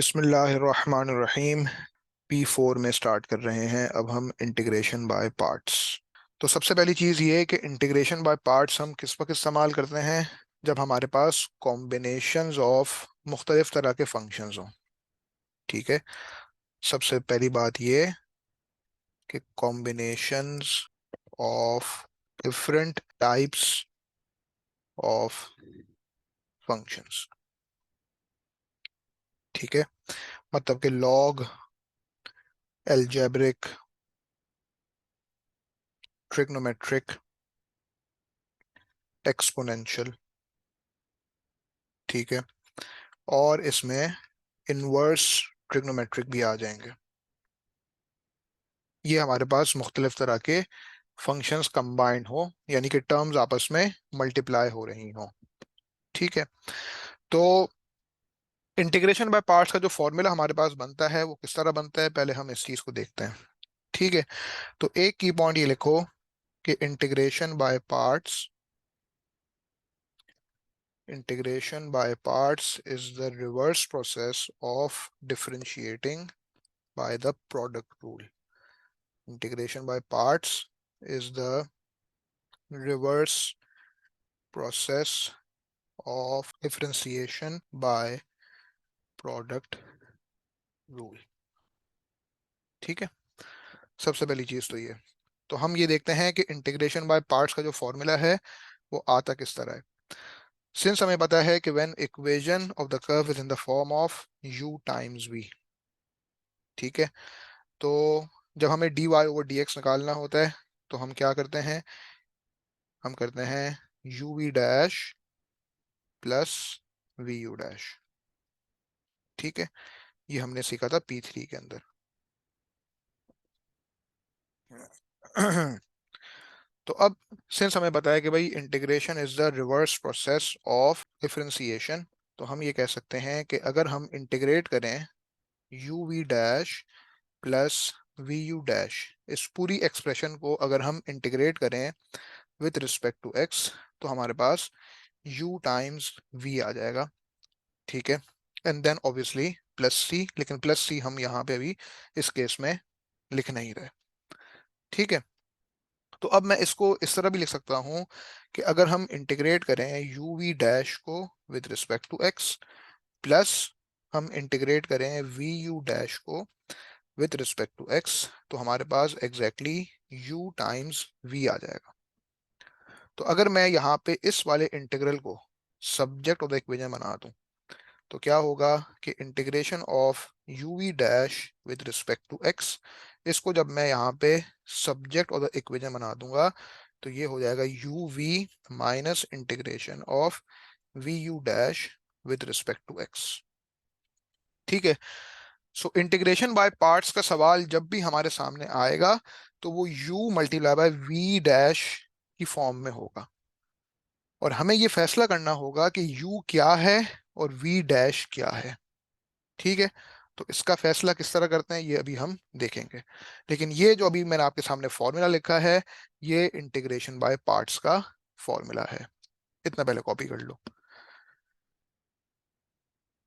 बिस्मिल्लाहिर्रहमानिर्रहीम। P4 में start कर रहे हैं अब हम इंटीग्रेशन बाय पार्ट्स। तो सबसे पहली चीज़ ये है कि इंटीग्रेशन बाय पार्ट्स हम किस वक्त इस्तेमाल करते हैं, जब हमारे पास कॉम्बिनेशंस ऑफ मुख्तलिफ तरह के फंक्शंस हों। ठीक है, सबसे पहली बात ये कि combinations of different types of functions. ठीक है, मतलब कि लॉग, एल्जेब्रिक, ट्रिग्नोमेट्रिक, एक्सपोनेंशियल। ठीक है, और इसमें इनवर्स ट्रिग्नोमेट्रिक भी आ जाएंगे। ये हमारे पास मुख्तलिफ तरह के फंक्शंस कंबाइंड हो, यानी कि टर्म्स आपस में मल्टीप्लाई हो रही हो। ठीक है, तो इंटीग्रेशन बाय पार्ट्स का जो फॉर्मूला हमारे पास बनता है वो किस तरह बनता है, पहले हम इस चीज को देखते हैं। ठीक है, तो एक की पॉइंट ये लिखो कि integration by parts is the reverse process of differentiating by the product rule. Integration by parts is the reverse process of differentiation by product rule। ठीक है, सबसे पहली चीज तो ये। तो हम ये देखते हैं कि इंटीग्रेशन बाय पार्ट्स का जो फॉर्मूला है वो आता किस तरह है। सिंस हमें पता है कि when equation of the curve is in the form of u times v। ठीक है, तो जब हमें dy ओवर dx निकालना होता है तो हम क्या करते हैं, हम करते हैं uv dash plus vu dash. ठीक है, ये हमने सीखा था P3 के अंदर। तो अब सिंस हमें पता है कि भाई integration is the reverse process of differentiation, तो हम ये कह सकते हैं कि अगर हम इंटीग्रेट करें u v dash plus v u dash, इस पूरी एक्सप्रेशन को अगर हम इंटीग्रेट करें विथ रिस्पेक्ट टू x, तो हमारे पास u टाइम्स v आ जाएगा। ठीक है, and then obviously plus c, लेकिन प्लस सी हम यहाँ पे अभी इस केस में लिख नहीं रहे। ठीक है, तो अब मैं इसको इस तरह भी लिख सकता हूँ कि अगर हम इंटीग्रेट करें यू वी डैश को with respect to x, plus हम इंटीग्रेट करें वी यू डैश को विद रिस्पेक्ट टू एक्स, तो हमारे पास एग्जैक्टली यू टाइम्स वी आ जाएगा। तो अगर मैं यहाँ पे इस वाले इंटीग्रल को सब्जेक्ट ऑफ द इक्वेशन बना दूं, तो क्या होगा कि integration of u v dash with respect to x, इसको जब मैं यहाँ पे सब्जेक्ट ऑफ द इक्वेशन बना दूंगा तो ये हो जाएगा u v minus integration of v u dash with respect to x. ठीक है, सो इंटीग्रेशन बाय पार्ट्स का सवाल जब भी हमारे सामने आएगा तो वो u multiply by v dash की फॉर्म में होगा, और हमें ये फैसला करना होगा कि u क्या है और v डैश क्या है। ठीक है, तो इसका फैसला किस तरह करते हैं ये अभी हम देखेंगे, लेकिन ये जो अभी मैंने आपके सामने फॉर्मूला लिखा है ये इंटीग्रेशन बाय पार्ट्स का फॉर्मूला है। इतना पहले कॉपी कर लो।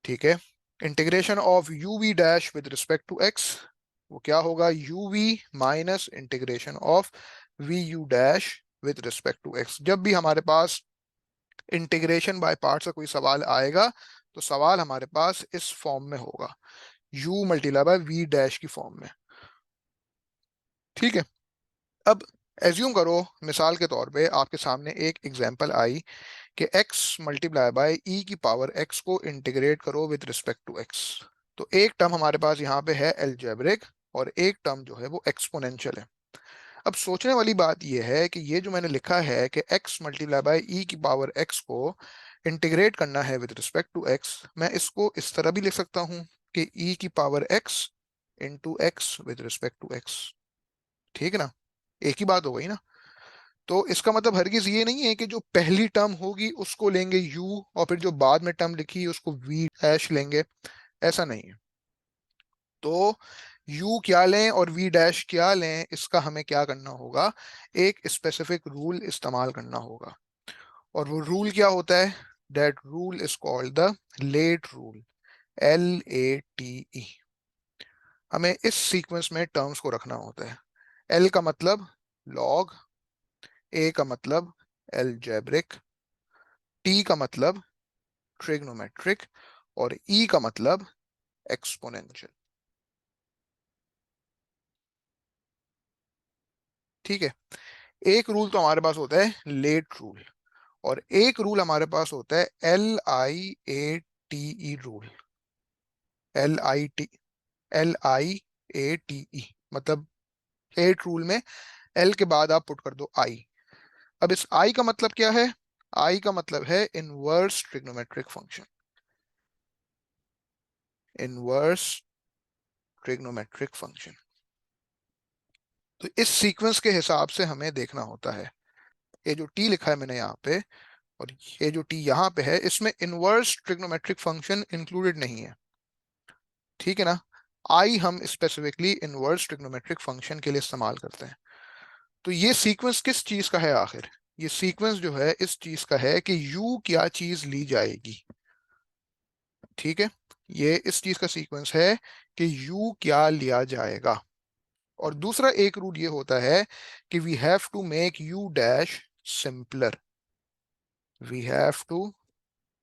ठीक है, integration of u v dash with respect to x, वो क्या होगा, u v minus integration of v u dash with respect to x. जब भी हमारे पास इंटीग्रेशन बाय पार्ट्स का कोई सवाल आएगा तो सवाल हमारे पास इस फॉर्म में होगा, u multiply by v dash की फॉर्म में। ठीक है, अब एज्यूम करो, मिसाल के तौर पे आपके सामने एक एग्जांपल आई कि x मल्टीप्लाई बाय e की पावर x को इंटीग्रेट करो विद रिस्पेक्ट टू x। तो एक टर्म हमारे पास यहाँ पे है एल्जेब्रिक और एक टर्म जो है वो एक्सपोनेंशियल है। अब सोचने वाली बात यह है कि ये जो मैंने लिखा है कि x मल्टीप्लाई बाय e की पावर x को इंटीग्रेट करना है विद रिस्पेक्ट टू x, मैं इसको इस तरह भी लिख सकता हूँ कि e की power x into x with respect to x। ठीक है ना, एक ही बात हो गई ना। तो इसका मतलब हरगिज ये नहीं है कि जो पहली टर्म होगी उसको लेंगे u और फिर जो बाद में टर्म लिखी है उसको v डैश लेंगे, ऐसा नहीं है। तो u क्या लें और v डैश क्या लें, इसका हमें क्या करना होगा, एक स्पेसिफिक रूल इस्तेमाल करना होगा। और वो रूल क्या होता है, that rule is called the late rule. LATE। हमें इस सीक्वेंस में टर्म्स को रखना होता है। L का मतलब लॉग, A का मतलब एलजेब्रिक, T का मतलब ट्रिग्नोमेट्रिक, और E का मतलब एक्सपोनेंशियल। ठीक है। एक रूल तो हमारे पास होता है लेट रूल, और एक रूल हमारे पास होता है LIATE रूल। LIATE मतलब लेट रूल में L के बाद आप पुट कर दो I। अब इस I का मतलब क्या है? I का मतलब है inverse trigonometric function. Inverse trigonometric function. तो इस सीक्वेंस के हिसाब से हमें देखना होता है। ये जो T लिखा है मैंने यहाँ पे, और ये जो T यहाँ पे है, इसमें इनवर्स ट्रिग्नोमेट्रिक फंक्शन इंक्लूडेड नहीं है। ठीक है ना? I हम स्पेसिफिकली इनवर्स ट्रिग्नोमेट्रिक फंक्शन के लिए इस्तेमाल करते हैं। तो ये सीक्वेंस किस चीज का है आखिर? ये सीक्वेंस जो है इस चीज का है कि U क्या चीज ली जाएगी। ठीक है। ये इस चीज का सीक्वेंस है कि U क्या लिया जाएगा। और दूसरा एक रूल ये होता है कि we have to make U dash simpler. We have to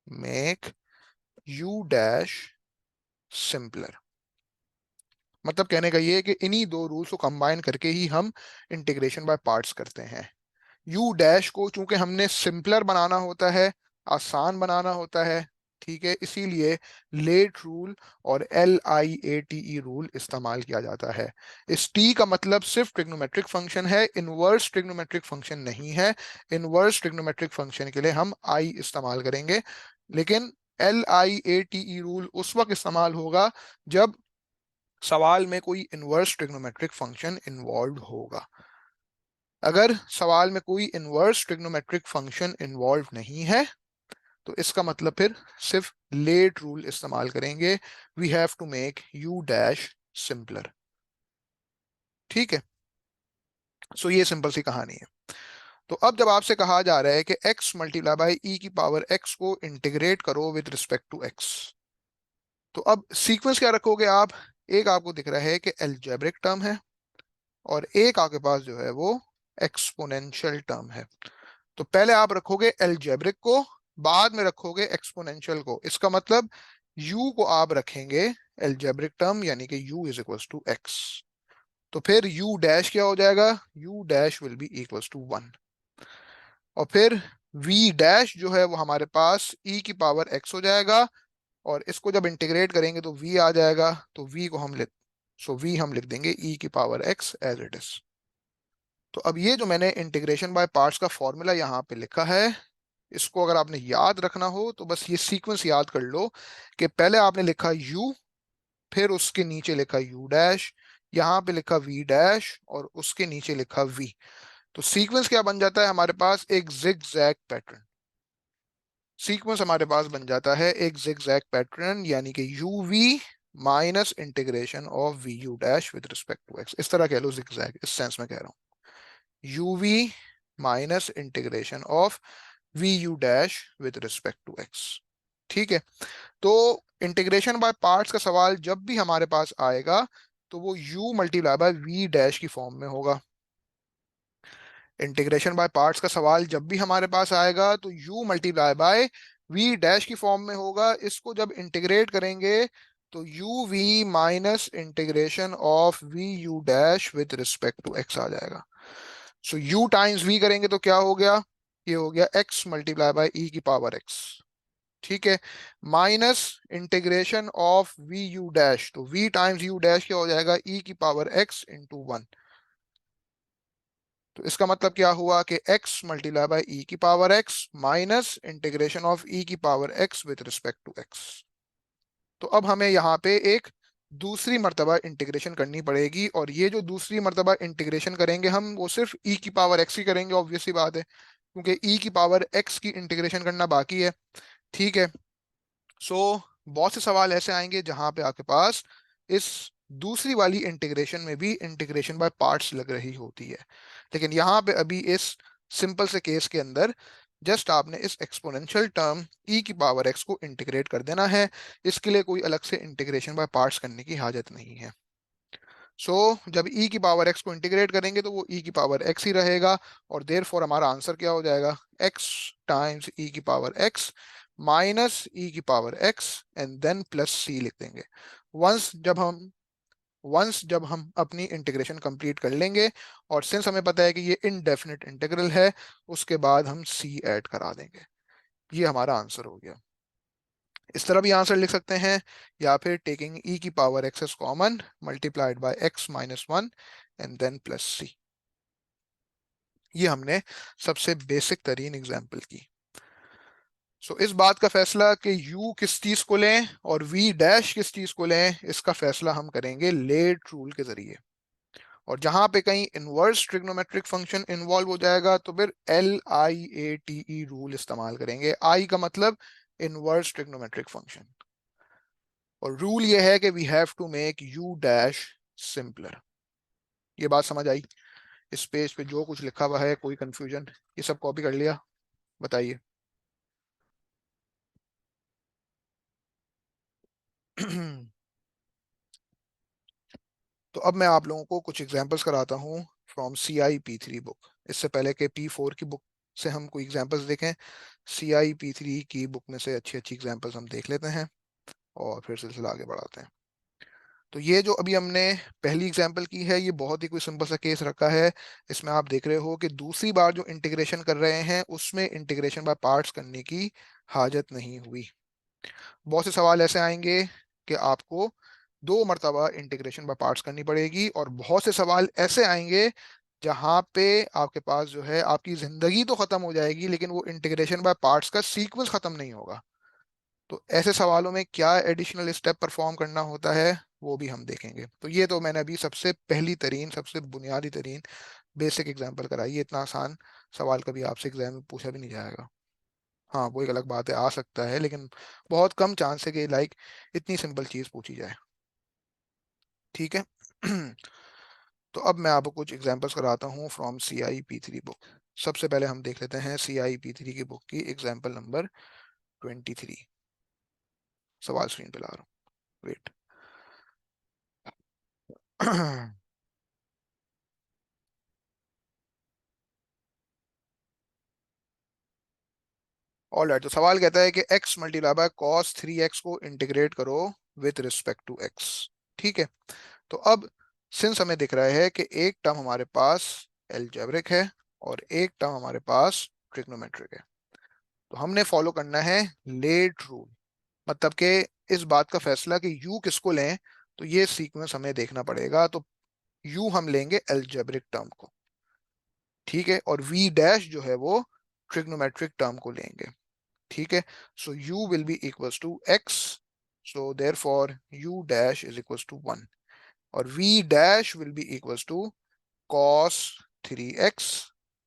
make U dash simpler. मतलब कहने का ये है कि इन्हीं दो रूल्स को कंबाइन करके ही हम इंटीग्रेशन बाय पार्ट्स करते हैं। यू डैश को चूंकि हमने सिंपलर बनाना होता है, आसान बनाना होता है, ठीक है, इसीलिए लेट रूल और LIATE रूल इस्तेमाल किया जाता है। इस टी का मतलब सिर्फ ट्रिग्नोमेट्रिक फंक्शन है, इनवर्स ट्रिग्नोमेट्रिक फंक्शन नहीं है। इनवर्स ट्रिग्नोमेट्रिक फंक्शन के लिए हम आई इस्तेमाल करेंगे, लेकिन LIATE रूल उस वक्त इस्तेमाल होगा जब सवाल में कोई इनवर्स ट्रिग्नोमेट्रिक फंक्शन इन्वॉल्व होगा। अगर सवाल में कोई इनवर्स ट्रिग्नोमेट्रिक फंक्शन इन्वॉल्व नहीं है तो इसका मतलब फिर सिर्फ लेट रूल इस्तेमाल करेंगे। We have to make u dash simpler. ठीक है। सो ये सिंपल सी कहानी है। तो अब जब आपसे कहा जा रहा है कि x मल्टीप्लाई बाई ई की पावर x को इंटीग्रेट करो विद रिस्पेक्ट टू x, तो अब सीक्वेंस क्या रखोगे आप? एक आपको दिख रहा है कि एल्जेब्रिक टर्म है, और एक आपके पास जो है वो एक्सपोनेंशियल टर्म है। तो पहले आप रखोगे एल्जेब्रिक को, बाद में रखोगे एक्सपोनेंशियल को। इसका मतलब u को आप रखेंगे एल्जेब्रिक टर्म, यानी कि u is equals to x। तो फिर u डैश क्या हो जाएगा? u dash will be equals to 1। और फिर v डैश जो है वो हमारे पास e की पावर x हो जाएगा, और इसको जब इंटीग्रेट करेंगे तो v आ जाएगा। तो v को हम लिख सो v हम लिख देंगे e की power x as it is. तो अब ये जो मैंने इंटीग्रेशन बाय पार्ट्स का फॉर्मूला यहाँ पे लिखा है, इसको अगर आपने याद रखना हो तो बस ये सीक्वेंस याद कर लो कि पहले आपने लिखा u, फिर उसके नीचे लिखा u डैश, यहाँ पे लिखा v डैश, और उसके नीचे लिखा v। तो सीक्वेंस क्या बन जाता है हमारे पास? एक जिग जैग पैटर्न। सीक्वेंस हमारे पास बन जाता है एक जिग जैग पैटर्न, यानी कि u v minus integration of v u dash with respect to x. इस तरह कह लो, जिग जैग इस सेंस में कह रहा हूँ। U v minus integration of v u dash with respect to x. ठीक है। तो इंटीग्रेशन बाय पार्ट्स का सवाल जब भी हमारे पास आएगा तो वो u multiply by v dash की फॉर्म में होगा। इंटीग्रेशन बाय पार्ट्स का सवाल जब भी हमारे पास आएगा तो u multiply by v dash की फॉर्म में होगा। इसको जब इंटीग्रेट करेंगे तो u v minus integration of v u dash with respect to x आ जाएगा। सो u टाइम्स v करेंगे तो क्या हो गया? ये हो गया x मल्टीप्लाई बाय e की पावर x। ठीक है। Minus integration of v u dash, तो v टाइम्स यू डैश क्या हो जाएगा? e की पावर x इंटू 1। तो इसका मतलब क्या हुआ कि x मल्टीप्लाई बाय e की power x minus integration of e की power x with respect to x। तो अब हमें यहाँ पे एक दूसरी मर्तबा इंटीग्रेशन करनी पड़ेगी, और ये जो दूसरी मर्तबा इंटीग्रेशन करेंगे हम वो सिर्फ e की पावर x ही करेंगे, ऑब्वियस सी बात है, क्योंकि e की पावर x की इंटीग्रेशन करना बाकी है। ठीक है। सो बहुत से सवाल ऐसे आएंगे जहां पे आपके पास इस दूसरी वाली इंटीग्रेशन में भी इंटीग्रेशन बाय पार्ट्स लग रही होती है, लेकिन यहाँ पे अभी इस सिंपल से केस के अंदर जस्ट आपने इस एक्सपोनेंशियल टर्म e की पावर x को इंटीग्रेट कर देना है। इसके लिए कोई अलग से इंटीग्रेशन बाय पार्ट्स करने की हाजत नहीं है। जब e की पावर x को इंटीग्रेट करेंगे तो वो e की पावर x ही रहेगा, और देयरफॉर हमारा आंसर क्या हो जाएगा, x टाइम्स e की पावर x माइनस e की power x and then plus c लिख देंगे। वंस जब हम अपनी इंटीग्रेशन कंप्लीट कर लेंगे, और सिंस हमें पता है कि ये इनडेफिनिट इंटीग्रल है, उसके बाद हम c ऐड करा देंगे। ये हमारा आंसर हो गया। इस तरह भी आंसर लिख सकते हैं, या फिर टेकिंग e की power x as common multiplied by x minus one and then plus सी। ये हमने सबसे बेसिक तरीन एग्जाम्पल की। इस बात का फैसला कि u किस चीज को लें और v डैश किस चीज को लें, इसका फैसला हम करेंगे लेट रूल के जरिए। और जहां पे कहीं इनवर्स ट्रिग्नोमेट्रिक फंक्शन इन्वॉल्व हो जाएगा तो फिर LIATE रूल इस्तेमाल करेंगे। आई का मतलब इनवर्स ट्रिग्नोमेट्रिक फंक्शन, और रूल ये है कि we have to make u dash simpler. ये बात समझ आई? इस पेज पे जो कुछ लिखा हुआ है, कोई कंफ्यूजन? ये सब कॉपी कर लिया? बताइए। तो अब मैं आप लोगों को कुछ एग्जांपल्स कराता हूँ फ्रॉम CIP3 बुक। इससे पहले के P4 की बुक से हम कोई एग्जांपल्स देखें, CIP3 की बुक में से अच्छी अच्छी एग्जांपल्स हम देख लेते हैं और फिर सिलसिला आगे बढ़ाते हैं। तो ये जो अभी हमने पहली एग्जांपल की है, ये बहुत ही कोई सिंपल सा केस रखा है। इसमें आप देख रहे हो कि दूसरी बार जो इंटीग्रेशन कर रहे हैं उसमें इंटीग्रेशन बाय पार्ट्स करने की हाजत नहीं हुई। बहुत से सवाल ऐसे आएंगे कि आपको दो मर्तबा इंटीग्रेशन बाय पार्ट्स करनी पड़ेगी, और बहुत से सवाल ऐसे आएंगे जहां पे आपके पास जो है आपकी जिंदगी तो खत्म हो जाएगी लेकिन वो इंटीग्रेशन बाय पार्ट्स का सीक्वेंस खत्म नहीं होगा। तो ऐसे सवालों में क्या एडिशनल स्टेप परफॉर्म करना होता है, वो भी हम देखेंगे। तो ये तो मैंने अभी सबसे पहली तरीन, सबसे बुनियादी तरीन बेसिक एग्जांपल कराई है। इतना आसान सवाल कभी आपसे एग्जाम में पूछा भी नहीं जाएगा। हाँ, वो एक अलग बात है, आ सकता है, लेकिन बहुत कम चांस है कि लाइक इतनी सिंपल चीज पूछी जाए। ठीक है। तो अब मैं आपको कुछ एग्जांपल्स कराता हूँ फ्रॉम CIP3 बुक। सबसे पहले हम देख लेते हैं CIP3 की बुक की एग्जांपल नंबर 23। सवाल स्क्रीन पे ला रहा हूँ, वेट। ऑल राइट, तो सवाल कहता है कि x multiply by cos 3x को इंटीग्रेट करो विथ रिस्पेक्ट टू x। ठीक है। तो अब सिंस हमें दिख रहा है कि एक टर्म हमारे पास एलजेब्रिक है और एक टर्म हमारे पास ट्रिग्नोमेट्रिक है, तो हमने फॉलो करना है लेट रूल। मतलब कि इस बात का फैसला कि u किसको लें, तो ये सीक्वेंस हमें देखना पड़ेगा। तो u हम लेंगे एलजेब्रिक टर्म को, ठीक है, और v डैश जो है वो ट्रिग्नोमेट्रिक टर्म को लेंगे। ठीक है। So u will be equals to x, so therefore u dash is equals to 1, और v dash will be equals to cos 3x।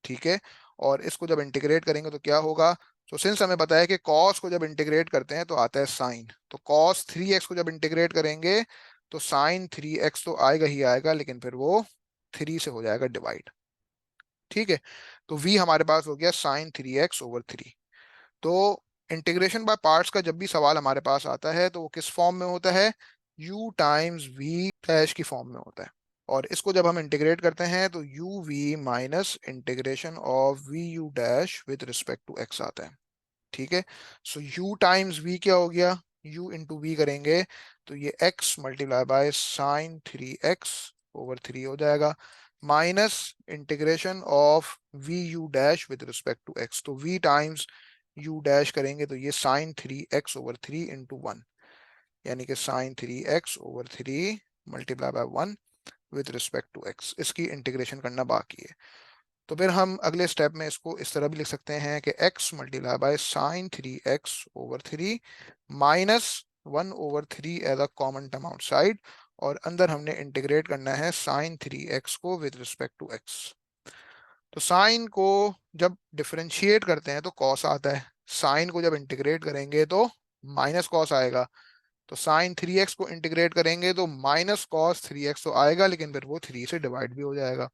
ठीक है। और इसको जब इंटीग्रेट करेंगे तो क्या होगा? तो सिंस हमें पता है कि cos को जब इंटीग्रेट करते हैं तो आता है साइन, तो cos 3x को जब इंटीग्रेट करेंगे तो साइन 3x तो आएगा ही आएगा, लेकिन फिर वो 3 से हो जाएगा डिवाइड। ठीक है। तो v हमारे पास हो गया साइन 3x/3। तो इंटीग्रेशन बाय पार्ट्स का जब भी सवाल हमारे पास आता है तो वो किस फॉर्म में होता है? u टाइम्स v डैश की फॉर्म में होता है। और इसको जब हम इंटीग्रेट करते हैं तो u v minus integration of v u dash with respect to x आता है। ठीक है। सो u टाइम्स v क्या हो गया? u इंटू वी करेंगे तो ये x multiply by sine 3x/3 हो जाएगा, minus integration of v u dash with respect to x। तो v टाइम्स u डैश करेंगे तो ये साइन 3x/3 इंटू 1, यानी कि sine 3x/3 multiply by 1 with respect to x। इसकी इंटीग्रेशन करना बाकी है। तो फिर हम अगले स्टेप में इसको इस तरह भी लिख सकते हैं कि x multiply by sine 3x/3 minus 1/3 as a common term outside, और अंदर हमने इंटीग्रेट करना है साइन 3x को विद रिस्पेक्ट टू x। तो साइन को जब डिफरेंशिएट करते हैं तो कॉस आता है, साइन को जब इंटीग्रेट करेंगे तो माइनस कॉस आएगा। तो साइन 3x को इंटीग्रेट करेंगे तो माइनस कॉस 3x तो आएगा, लेकिन फिर वो 3 से डिवाइड भी हो जाएगा।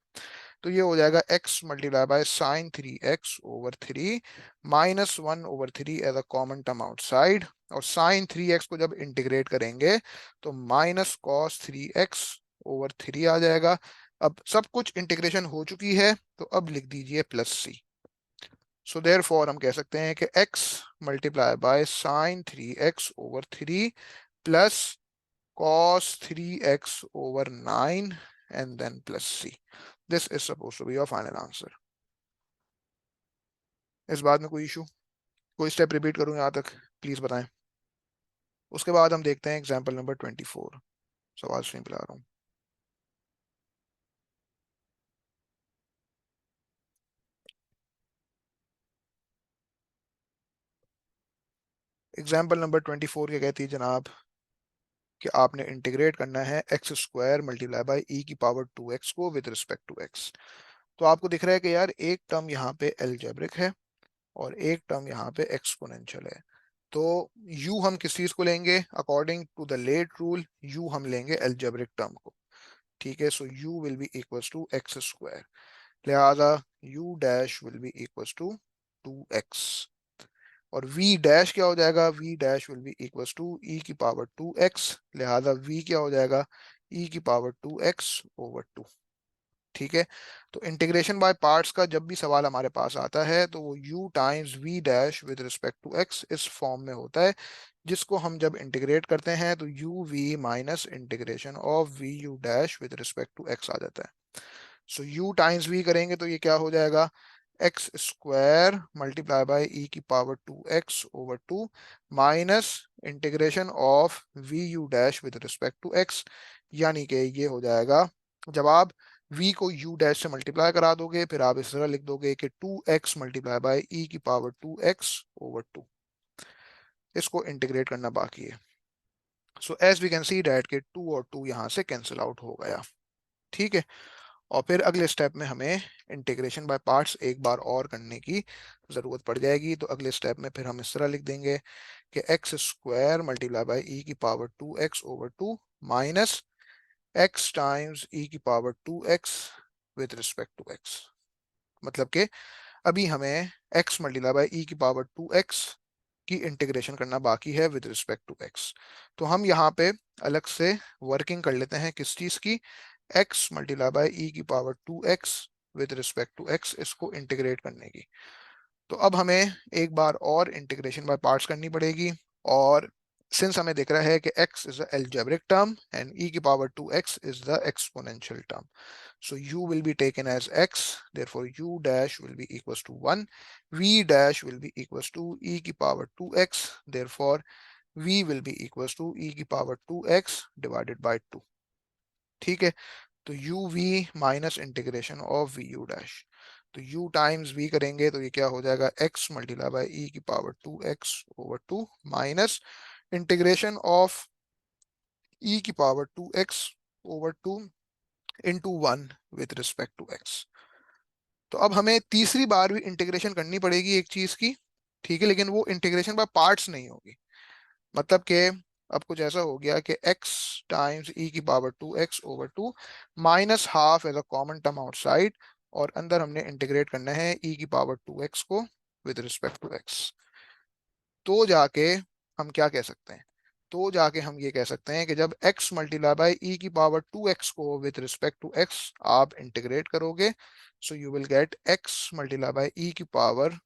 तो ये हो जाएगा x multiply by sine 3x/3 -1/3 as a common term outside, और साइन 3x को जब इंटीग्रेट करेंगे तो -cos 3x/3 आ जाएगा। अब सब कुछ इंटीग्रेशन हो चुकी है, तो अब लिख दीजिए +c। सो देयर फॉर हम कह सकते हैं कि x multiply by sine 3x/3 plus cos 3x/9 and then plus c. This is supposed to be your final answer. इस बात में कोई इशू, कोई स्टेप रिपीट करूं यहाँ तक, प्लीज बताएं। उसके बाद हम देखते हैं एग्जाम्पल नंबर 24। सवाल स्क्रीन पे ला रहा हूँ। एग्जाम्पल नंबर 24 क्या कहती है जनाब, कि आपने इंटीग्रेट करना है x² मल्टीप्लाई बाई ई की पावर 2x को विद रिस्पेक्ट टू x। तो आपको दिख रहा है कि यार एक टर्म यहाँ पे एलजेब्रिक है और एक टर्म यहाँ पे एक्सपोनेंशियल है। तो u हम किस चीज को लेंगे, according to the late rule u हम लेंगे एल्जेब्रिक टर्म को। ठीक है, so u will be equals to x², लिहाजा u dash will be equals to 2x। और v डैश क्या हो जाएगा, v dash will be equals to e की पावर 2x, लिहाजा v क्या हो जाएगा, e की पावर 2x/2। ठीक है, तो इंटीग्रेशन बाय पार्ट्स का जब भी सवाल हमारे पास आता है तो वो u times v dash with respect to x इस फॉर्म में होता है, जिसको हम जब इंटीग्रेट करते हैं तो u v minus integration of v u dash with respect to x आ जाता है। सो u टाइम्स v करेंगे तो ये क्या हो जाएगा, x² मल्टीप्लाई बाय e की power 2x/2 minus integration of v u dash with respect to x, यानी कि ये हो जाएगा, जब आप v को u डैश से मल्टीप्लाई करा दोगे फिर आप इस तरह लिख दोगे कि 2x मल्टीप्लाई बाय e की पावर 2x/2। इसको इंटीग्रेट करना बाकी है। So as we can see that के 2 और 2 यहाँ से कैंसिल आउट हो गया। ठीक है, और फिर अगले स्टेप में हमें इंटीग्रेशन बाय पार्ट्स एक बार और करने की जरूरत पड़ जाएगी। तो अगले स्टेप में फिर हम इस तरह लिख देंगे कि x² मल्टीप्लाई बाय e की power 2x/2 minus x times e की power 2x with respect to x। मतलब कि अभी हमें x मल्टीप्लाई बाय e की पावर 2x की इंटीग्रेशन करना बाकी है विद रिस्पेक्ट टू x। तो हम यहाँ पे अलग से वर्किंग कर लेते हैं किस चीज की, x मल्टीप्लाई बाय e की power 2x with respect to x, इसको इंटीग्रेट करने की। तो अब हमें एक बार और इंटीग्रेशन बाय पार्ट्स करनी पड़ेगी, और सिंस हमें दिख रहा है कि x is algebraic term and e की power 2x is the exponential term, so u will be taken as x, therefore u dash will be equals to 1, v dash will be equals to e की power 2x, therefore v will be equals to e की power 2x divided by 2। ठीक है, तो u v minus integration of v u dash, तो u times v करेंगे तो ये क्या हो जाएगा, x मल्टीप्लाई बाय e की power 2x/2 minus integration of e की power 2x/2 into 1 with respect to x। तो अब हमें तीसरी बार भी इंटीग्रेशन करनी पड़ेगी एक चीज की। ठीक है, लेकिन वो इंटीग्रेशन बाय पार्ट्स नहीं होगी। मतलब कि अब कुछ ऐसा हो गया कि x टाइम्स e की power 2x/2 minus half as a common term outside, और अंदर हमने इंटीग्रेट करना है e की पावर 2x को विद रिस्पेक्ट टू x। तो जाके हम क्या कह सकते हैं, तो जाके हम ये कह सकते हैं कि जब x मल्टीप्लाई बाय e की पावर 2x को विद रिस्पेक्ट टू x आप इंटीग्रेट करोगे, so you will get x multiply by e की power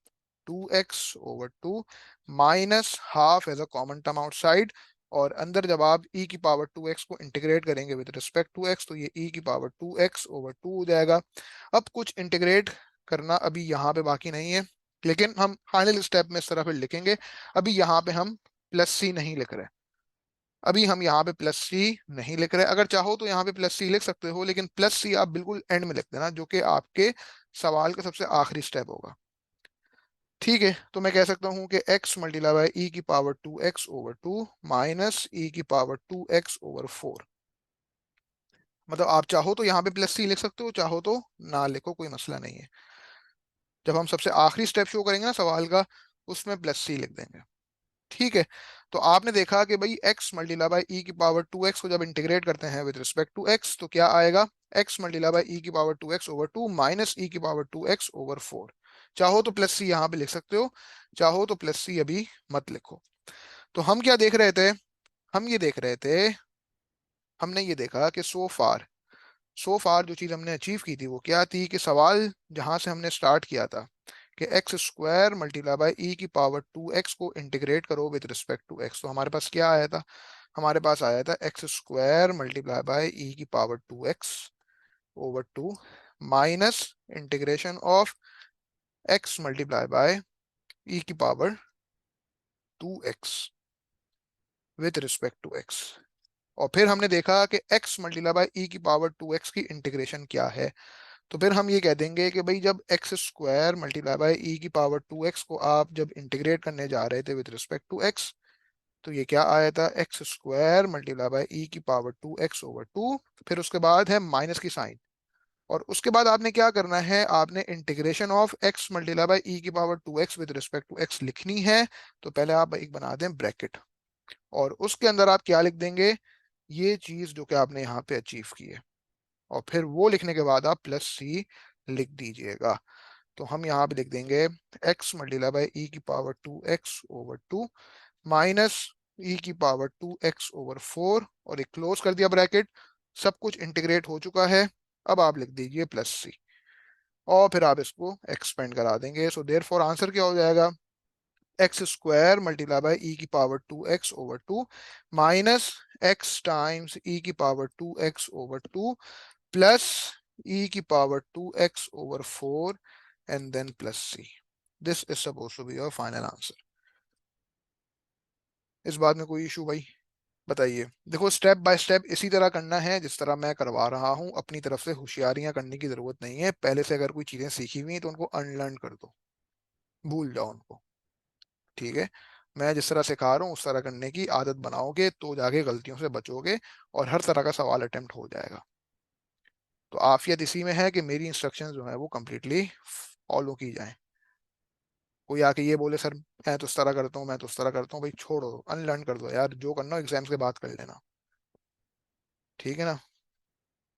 2x/2 minus half as a common term outside, और अंदर जब आप e की पावर 2x को इंटीग्रेट करेंगे विद रिस्पेक्ट टू x तो ये e की पावर 2x/2 हो जाएगा। अब कुछ इंटीग्रेट करना अभी यहाँ पे बाकी नहीं है, लेकिन हम फाइनल स्टेप में इस तरह फिर लिखेंगे। अभी यहाँ पे हम प्लस सी नहीं लिख रहे, अभी हम यहाँ पे प्लस सी नहीं लिख रहे। अगर चाहो तो यहाँ पे प्लस सी लिख सकते हो, लेकिन प्लस सी आप बिल्कुल एंड में लिख देना, जो कि आपके सवाल का सबसे आखिरी स्टेप होगा। ठीक है, तो मैं कह सकता हूँ कि x मल्टीप्लाई बाय e की पावर 2x/2 माइनस e की पावर 2x/4। मतलब आप चाहो तो यहाँ पे प्लस सी लिख सकते हो, चाहो तो ना लिखो, कोई मसला नहीं है। जब हम सबसे आखिरी स्टेप शो करेंगे ना सवाल का, उसमें प्लस सी लिख देंगे। ठीक है, तो आपने देखा कि भाई x मल्टीप्लाई बाई ई की पावर 2x को जब इंटीग्रेट करते हैं विद रिस्पेक्ट टू x तो क्या आएगा, x मल्टीप्लाई बाई ई की power 2x over 2 minus e की पावर 2x ओवर 4। चाहो तो प्लस सी यहाँ पे लिख सकते हो, चाहो तो प्लस सी अभी मत लिखो। तो हम क्या देख रहे थे, हम ये देख रहे थे, हमने ये देखा कि सो फार जो चीज हमने अचीव की थी वो क्या थी, कि सवाल जहां से हमने स्टार्ट किया था कि x square multiply by e की पावर 2x को इंटीग्रेट करो विद रिस्पेक्ट टू x, तो हमारे पास क्या आया था, हमारे पास आया था x square multiply by e की power 2x over 2 minus integration of x multiply by e की power 2x with respect to x। और फिर हमने देखा कि x मल्टीप्लाई बाई ई की पावर 2x की इंटीग्रेशन क्या है। तो फिर हम ये कह देंगे कि भाई जब x square multiply by e की पावर 2x को आप जब इंटीग्रेट करने जा रहे थे विद रिस्पेक्ट टू x, तो ये क्या आया था, x square multiply by e की पावर 2x ओवर 2, फिर उसके बाद है माइनस की साइन, और उसके बाद आपने क्या करना है, आपने integration of x multiply by e की power 2x with respect to x लिखनी है। तो पहले आप एक बना दें ब्रैकेट, और उसके अंदर आप क्या लिख देंगे, ये चीज जो कि आपने यहाँ पे अचीव की है, और फिर वो लिखने के बाद आप प्लस सी लिख दीजिएगा। तो हम यहाँ पे लिख देंगे x मल्टीप्लाई बाई ई की power 2x over 2 minus e की पावर 2x ओवर 4, और एक क्लोज कर दिया ब्रैकेट। सब कुछ इंटीग्रेट हो चुका है, अब आप लिख दीजिए प्लस सी, और फिर आप इसको एक्सपेंड करा देंगे। सो देयर फॉर आंसर क्या हो जाएगा, x square multiply by e की power 2x over 2 minus x times e की power 2x over 2 plus e की power 2x over 4 and then plus c. This is supposed to be your final answer. इस बात में कोई issue भाई, बताइए। देखो स्टेप बाय स्टेप इसी तरह करना है जिस तरह मैं करवा रहा हूँ, अपनी तरफ से होशियारियां करने की जरूरत नहीं है। पहले से अगर कोई चीजें सीखी हुई हैं तो उनको अनलर्न कर दो, भूल जाओ उनको, ठीक है। मैं जिस तरह सिखा रहा हूँ उस तरह करने की आदत बनाओगे तो जाके गलतियों से बचोगे और हर तरह का सवाल अटेम्प्ट हो जाएगा। तो आफियत इसी में है कि मेरी इंस्ट्रक्शंस जो है वो कम्प्लीटली फॉलो की जाएं। कोई आके ये बोले सर मैं तो इस तरह करता हूँ, मैं तो उस तरह करता हूँ, भाई छोड़ो, अनलर्न कर दो यार, जो करना हो एग्जाम्स के बाद कर लेना, ठीक है ना।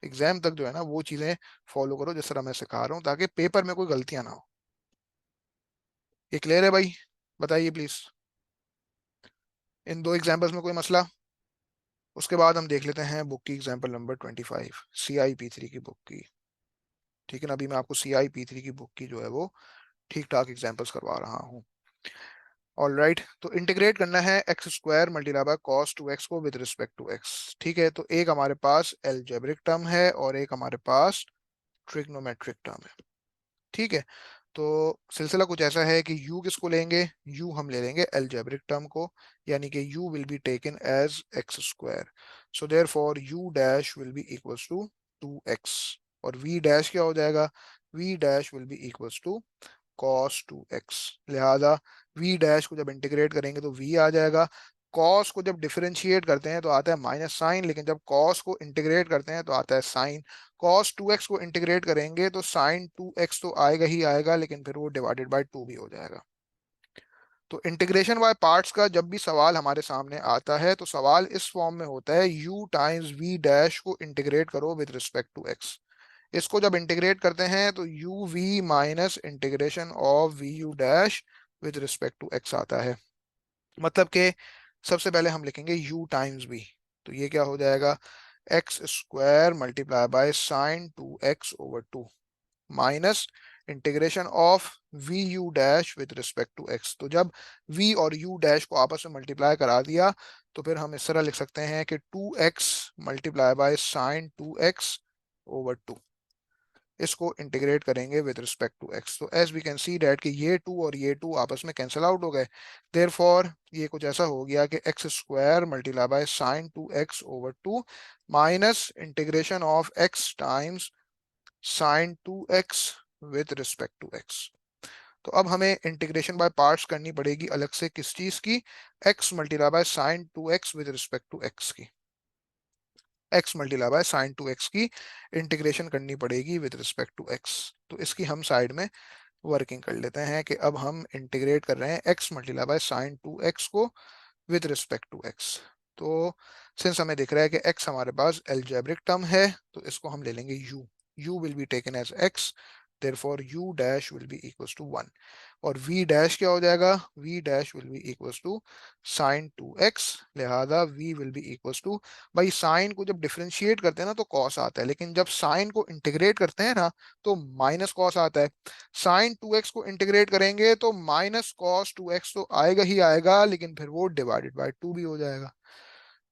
एग्जाम तक जो है ना वो चीजें फॉलो करो जिस तरह मैं सिखा रहा हूँ, ताकि पेपर में कोई गलतियां ना हो। ये क्लियर है भाई, बताइए प्लीज। इन दो एग्जाम्पल्स में कोई मसला। उसके बाद हम देख लेते हैं बुक की एग्जाम्पल नंबर 25, CI P3 की बुक की। ठीक है ना, अभी मैं आपको CI P3 की बुक की जो है वो ठीक ठाक एग्जाम्पल्स करवा रहा हूँ। ऑल राइट, तो इंटीग्रेट करना है x square multiply by cos 2x को विद रिस्पेक्ट टू x। ठीक है, तो एक हमारे पास एलजेब्रिक टर्म है और एक हमारे पास ट्रिग्नोमेट्रिक टर्म है। ठीक है, तो सिलसिला कुछ ऐसा है कि u किसको लेंगे, u हम ले लेंगे एलजेब्रिक टर्म को, यानी कि u will be taken as x square. So therefore u dash will be equals to 2x, और v डैश क्या हो जाएगा, v dash will be equals to cos 2x। लिहाजा v डैश को जब इंटीग्रेट करेंगे तो v आ जाएगा। cos को जब डिफरेंशिएट करते हैं तो आता है माइनस साइन, लेकिन जब cos को इंटीग्रेट करते हैं तो आता है साइन। cos 2x को इंटीग्रेट करेंगे तो sin 2x तो आएगा ही आएगा, लेकिन फिर वो डिवाइडेड बाय 2 भी हो जाएगा। तो इंटीग्रेशन बाय पार्ट्स का जब भी सवाल हमारे सामने आता है तो सवाल इस फॉर्म में होता है, u टाइम्स v डैश को इंटीग्रेट करो विद रिस्पेक्ट टू x। इसको जब इंटीग्रेट करते हैं तो u v minus integration of v u dash with respect to x आता है। मतलब कि सबसे पहले हम लिखेंगे u टाइम्स v, तो ये क्या हो जाएगा, x square multiply by sine 2x over 2 minus integration of v u dash with respect to x. तो जब v और u डैश को आपस में मल्टीप्लाई करा दिया तो फिर हम इस तरह लिख सकते हैं कि 2x multiply by sine 2x over 2, इसको इंटीग्रेट करेंगे विद रिस्पेक्ट टू एक्स। तो as we can see that कि ये 2 और ये 2 आपस में कैंसिल आउट हो गए। देयरफॉर ये कुछ ऐसा हो गया कि x square multiply by sine 2x over 2 minus integration of x times sine 2x with respect to x। तो अब हमें इंटीग्रेशन बाय पार्ट्स करनी पड़ेगी अलग से, किस चीज की, x multiply by sine 2x with respect to x की, x multiply by sine 2x की इंटीग्रेशन करनी पड़ेगी विद रिस्पेक्ट टू x। तो इसकी हम साइड में वर्किंग कर लेते हैं कि अब हम इंटीग्रेट कर रहे हैं x multiply by sine 2x को विथ रिस्पेक्ट टू एक्स। तो सिंस हमें दिख रहा है कि x हमारे पास एल्जेब्रिक टर्म है, तो इसको हम ले लेंगे u will be taken as x, therefore u dash will be equals to 1। और v डैश क्या हो जाएगा, v dash will be equals to sine 2x, लिहाजा v will be equals to, भाई साइन को जब डिफरेंशिएट करते हैं ना तो कॉस आता है, लेकिन जब साइन को इंटीग्रेट करते हैं ना तो माइनस कॉस आता है। साइन 2x को इंटीग्रेट करेंगे तो माइनस कॉस 2x तो आएगा ही आएगा, लेकिन फिर वो डिवाइडेड बाय 2 भी हो जाएगा।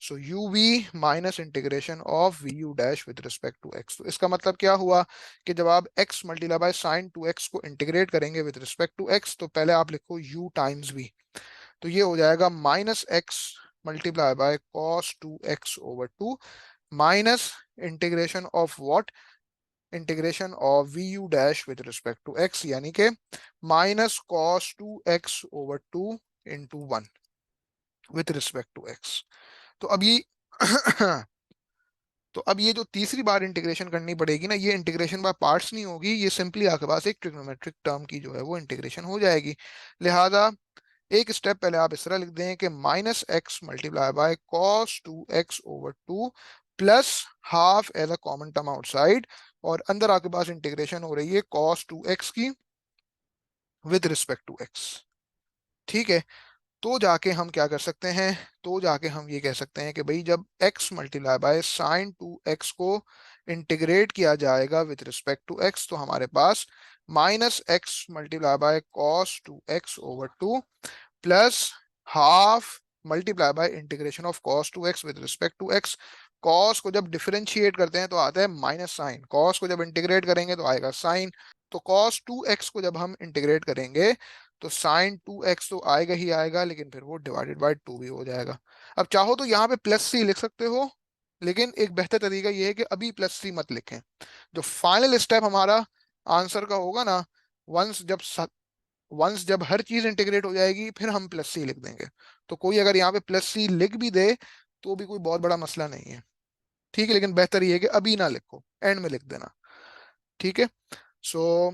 So u v minus integration of v u dash with respect to x. तो इसका मतलब क्या हुआ कि जब आप x multiply by sine 2x को इंटीग्रेट करेंगे विद रिस्पेक्ट टू एक्स, तो पहले आप लिखो u टाइम्स v, तो ये हो जाएगा minus x multiply by cos 2x over 2 minus integration of what, integration of v u dash with respect to x, यानी कि minus cos 2x over 2 into 1 with respect to x. तो अभी तो अब ये जो तीसरी बार इंटीग्रेशन करनी पड़ेगी ना, ये इंटीग्रेशन बाय पार्ट्स नहीं होगी, ये सिंपली आपके पास एक ट्रिग्नोमेट्रिक टर्म की जो है वो इंटीग्रेशन हो जाएगी। लिहाजा एक स्टेप पहले आप इस तरह लिख दें कि minus x multiply by cos 2x over 2 plus half as a common term outside, और अंदर आपके पास इंटीग्रेशन हो रही है कॉस 2x की विद रिस्पेक्ट टू एक्स। ठीक है, तो जाके हम क्या कर सकते हैं, तो जाके हम ये कह सकते हैं कि भाई जब x multiply by sine 2x को इंटीग्रेट किया जाएगा विथ रिस्पेक्ट टू x, तो हमारे पास minus x multiply by cos 2x over 2 plus half multiply by integration of cos 2x with respect to x। Cos को जब डिफरेंशिएट करते हैं तो आता है माइनस साइन, कॉस को जब इंटीग्रेट करेंगे तो आएगा साइन। तो कॉस 2x को जब हम इंटीग्रेट करेंगे तो साइन 2x तो आएगा ही आएगा, लेकिन फिर वो डिवाइडेड बाय 2 भी हो जाएगा। अब चाहो तो यहाँ पे प्लस सी लिख सकते हो, लेकिन एक बेहतर तरीका ये है कि अभी प्लस सी मत लिखें। जो फाइनल स्टेप हमारा आंसर का होगा ना, वंस जब वंस जब हर चीज इंटीग्रेट हो जाएगी फिर हम प्लस सी लिख देंगे। तो कोई अगर यहाँ पे प्लस सी लिख भी दे तो भी कोई बहुत बड़ा मसला नहीं है। ठीक है, लेकिन बेहतर ये है कि अभी ना लिखो, एंड में लिख देना। ठीक है, सो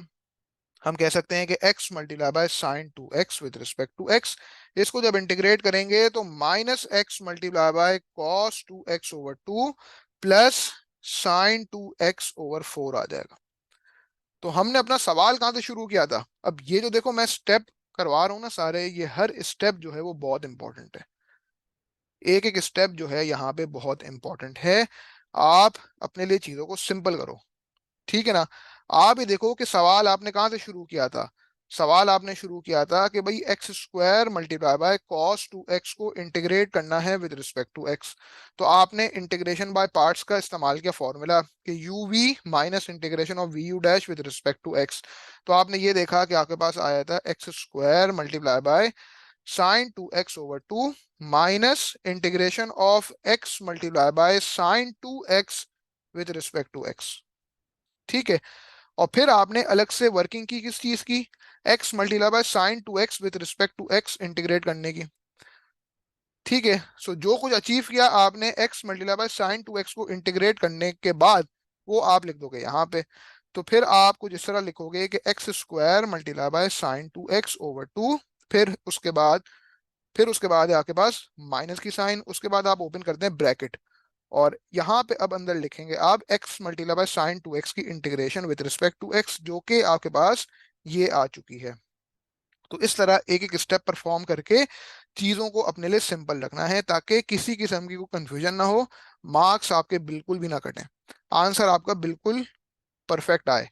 हम कह सकते हैं कि x multiply by sine 2x with respect to x, इसको जब इंटीग्रेट करेंगे तो minus x multiply by cos 2x over 2 plus sine 2x over 4 आ जाएगा। तो हमने अपना सवाल कहाँ से शुरू किया था, अब ये जो देखो मैं स्टेप करवा रहा हूँ ना सारे, ये हर स्टेप जो है वो बहुत इंपॉर्टेंट है। एक एक स्टेप जो है यहाँ पे बहुत इंपॉर्टेंट है। आप अपने लिए चीजों को सिंपल करो। ठीक है ना, आप ये देखो कि सवाल आपने कहाँ से शुरू किया था। सवाल आपने शुरू किया था कि भाई x square multiply by cos 2x को इंटीग्रेट करना है विद रिस्पेक्ट टू x। तो आपने इंटीग्रेशन बाय पार्ट्स का इस्तेमाल किया, फॉर्मूला कि u v minus integration of v u dash with respect to x। तो आपने ये देखा कि आपके पास आया था x square multiply by sine 2x over 2 minus integration of x multiply by sine 2x with respect to x। ठीक है, और फिर आपने अलग से वर्किंग की किस चीज की, x multiply by sine 2x with respect to x integrate करने की। ठीक है, सो जो कुछ अचीव किया आपने x multiply by sine 2x को इंटीग्रेट करने के बाद, वो आप लिख दोगे यहाँ पे। तो फिर आप कुछ इस तरह लिखोगे कि x square multiply by sine 2x over 2, फिर उसके बाद है आपके पास माइनस की साइन, उसके बाद आप ओपन करते हैं ब्रैकेट, और यहाँ पे अब अंदर लिखेंगे आप x multiply by sine 2x की integration with respect to x, जो कि आपके पास ये आ चुकी है। तो इस तरह एक एक स्टेप परफॉर्म करके चीजों को अपने लिए सिंपल रखना है, ताकि किसी किस्म की कोई कंफ्यूजन ना हो, मार्क्स आपके बिल्कुल भी ना कटें, आंसर आपका बिल्कुल परफेक्ट आए।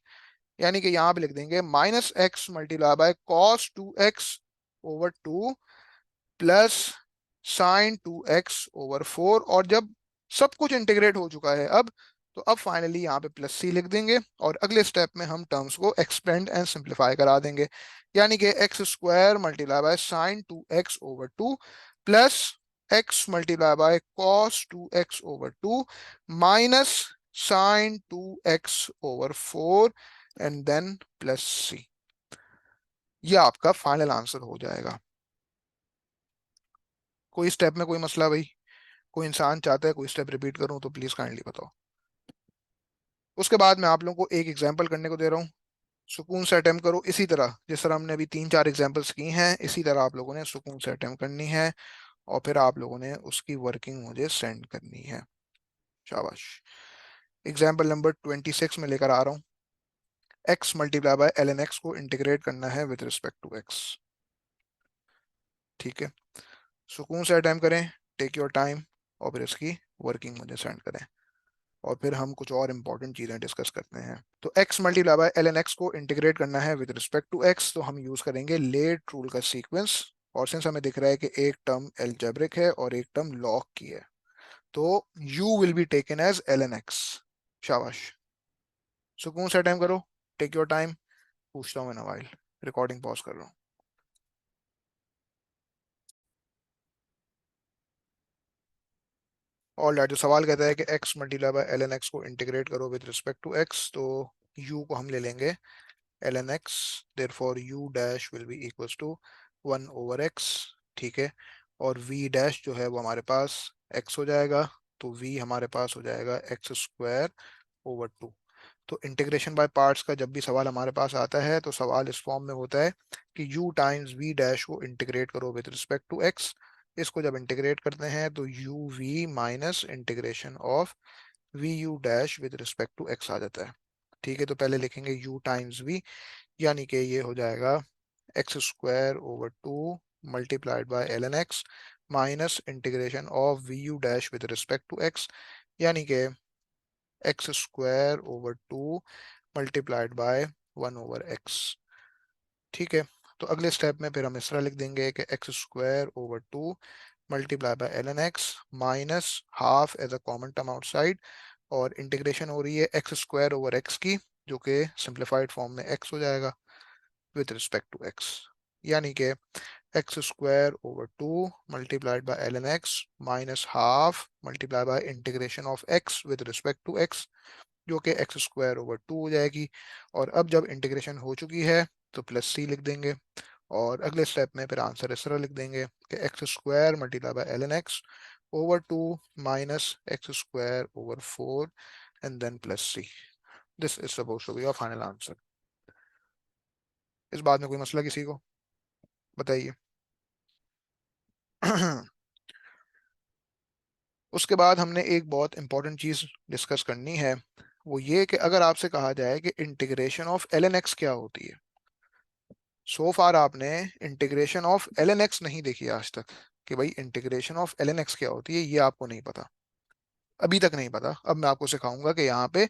यानी कि यहाँ पे लिख देंगे minus x multiply by cos 2x over 2 plus sine 2x over 4, और जब सब कुछ इंटीग्रेट हो चुका है अब, तो अब फाइनली यहाँ पे प्लस सी लिख देंगे, और अगले स्टेप में हम टर्म्स को एक्सपेंड एंड सिंप्लीफाई करा देंगे। यानी कि x square multiply by sine 2x over 2 plus x multiply by cos 2x over 2 minus sine 2x over 4 and then plus सी। ये आपका फाइनल आंसर हो जाएगा। कोई स्टेप में कोई मसला भाई, कोई इंसान चाहता है कोई स्टेप रिपीट करूं तो प्लीज काइंडली बताओ। उसके बाद मैं आप लोगों को एक एग्जांपल करने को दे रहा हूँ, सुकून से अटेम्प्ट करो इसी तरह जिस तरह हमने अभी 3-4 एग्जांपल्स की हैं, इसी तरह आप लोगों ने सुकून से अटेम्प्ट करनी है। और फिर आप लोगों ने उसकी वर्किंग मुझे सेंड करनी है। शाबाश। एग्जाम्पल नंबर 26 में लेकर आ रहा हूँ। x multiply by l n x को इंटीग्रेट करना है विद रिस्पेक्ट टू x। ठीक है, सुकून से अटेम्प्ट करें, टेक योर टाइम, और फिर इसकी वर्किंग मुझे सेंड करें, और फिर हम कुछ और इंपॉर्टेंट चीजें डिस्कस करते हैं। तो x multiply by l n x को इंटीग्रेट करना है विद रिस्पेक्ट टू x, तो हम यूज करेंगे लेट रूल का सीक्वेंस। और सिंस हमें दिख रहा है कि एक टर्म एल्जेब्रिक है और एक टर्म लॉग की है, तो u will be taken as l n x. शाबाश, सुकून से टाइम करो, टेक योर टाइम। पूछता हूँ मैं नवाइल, रिकॉर्डिंग पॉज कर रहा हूँ। और जो सवाल कहता है कि x multiply by l n x को इंटीग्रेट करो विद रिस्पेक्ट टू x, तो u को हम ले लेंगे ln x, therefore u dash will be equals to 1/x। ठीक है, और v डैश जो है वो हमारे पास x हो जाएगा, तो v हमारे पास हो जाएगा x² / 2। तो इंटीग्रेशन बाय पार्ट्स का जब भी सवाल हमारे पास आता है तो सवाल इस फॉर्म में होता है कि u टाइम्स v डैश को इंटीग्रेट करो विद रिस्पेक्ट टू x। इसको जब इंटीग्रेट करते हैं तो u v minus integration of v u dash with respect to x आ जाता है। ठीक है, तो पहले लिखेंगे u टाइम्स v, यानी कि ये हो जाएगा x² / 2 multiplied by l n x minus integration of v u dash with respect to x, यानी कि x² / 2 मल्टीप्लाइड बाय 1/x। ठीक है, तो अगले स्टेप में फिर हम इस तरह लिख देंगे कि x² / 2 multiply by l n x minus half as a common term outside, और इंटीग्रेशन हो रही है x² / x की, जो कि सिंप्लीफाइड फॉर्म में x हो जाएगा विद रिस्पेक्ट टू x, यानी कि x² / 2 multiplied by l n x minus half multiply by integration of x with respect to x, जो कि x² / 2 हो जाएगी। और अब जब इंटीग्रेशन हो चुकी है तो प्लस c लिख देंगे, और अगले स्टेप में फिर आंसर इस तरह लिख देंगे कि x² multiply by l n x over 2 minus x² / 4 and then plus c। This is suppose to be your final answer. इस बात में कोई मसला किसी को? बताइए। उसके बाद हमने एक बहुत इंपॉर्टेंट चीज डिस्कस करनी है, वो ये कि अगर आपसे कहा जाए कि integration of l n x क्या होती है। सो फार आपने integration of l n x नहीं देखी आज तक, कि भाई integration of l n x क्या होती है, ये आपको नहीं पता, अभी तक नहीं पता। अब मैं आपको सिखाऊंगा कि यहाँ पे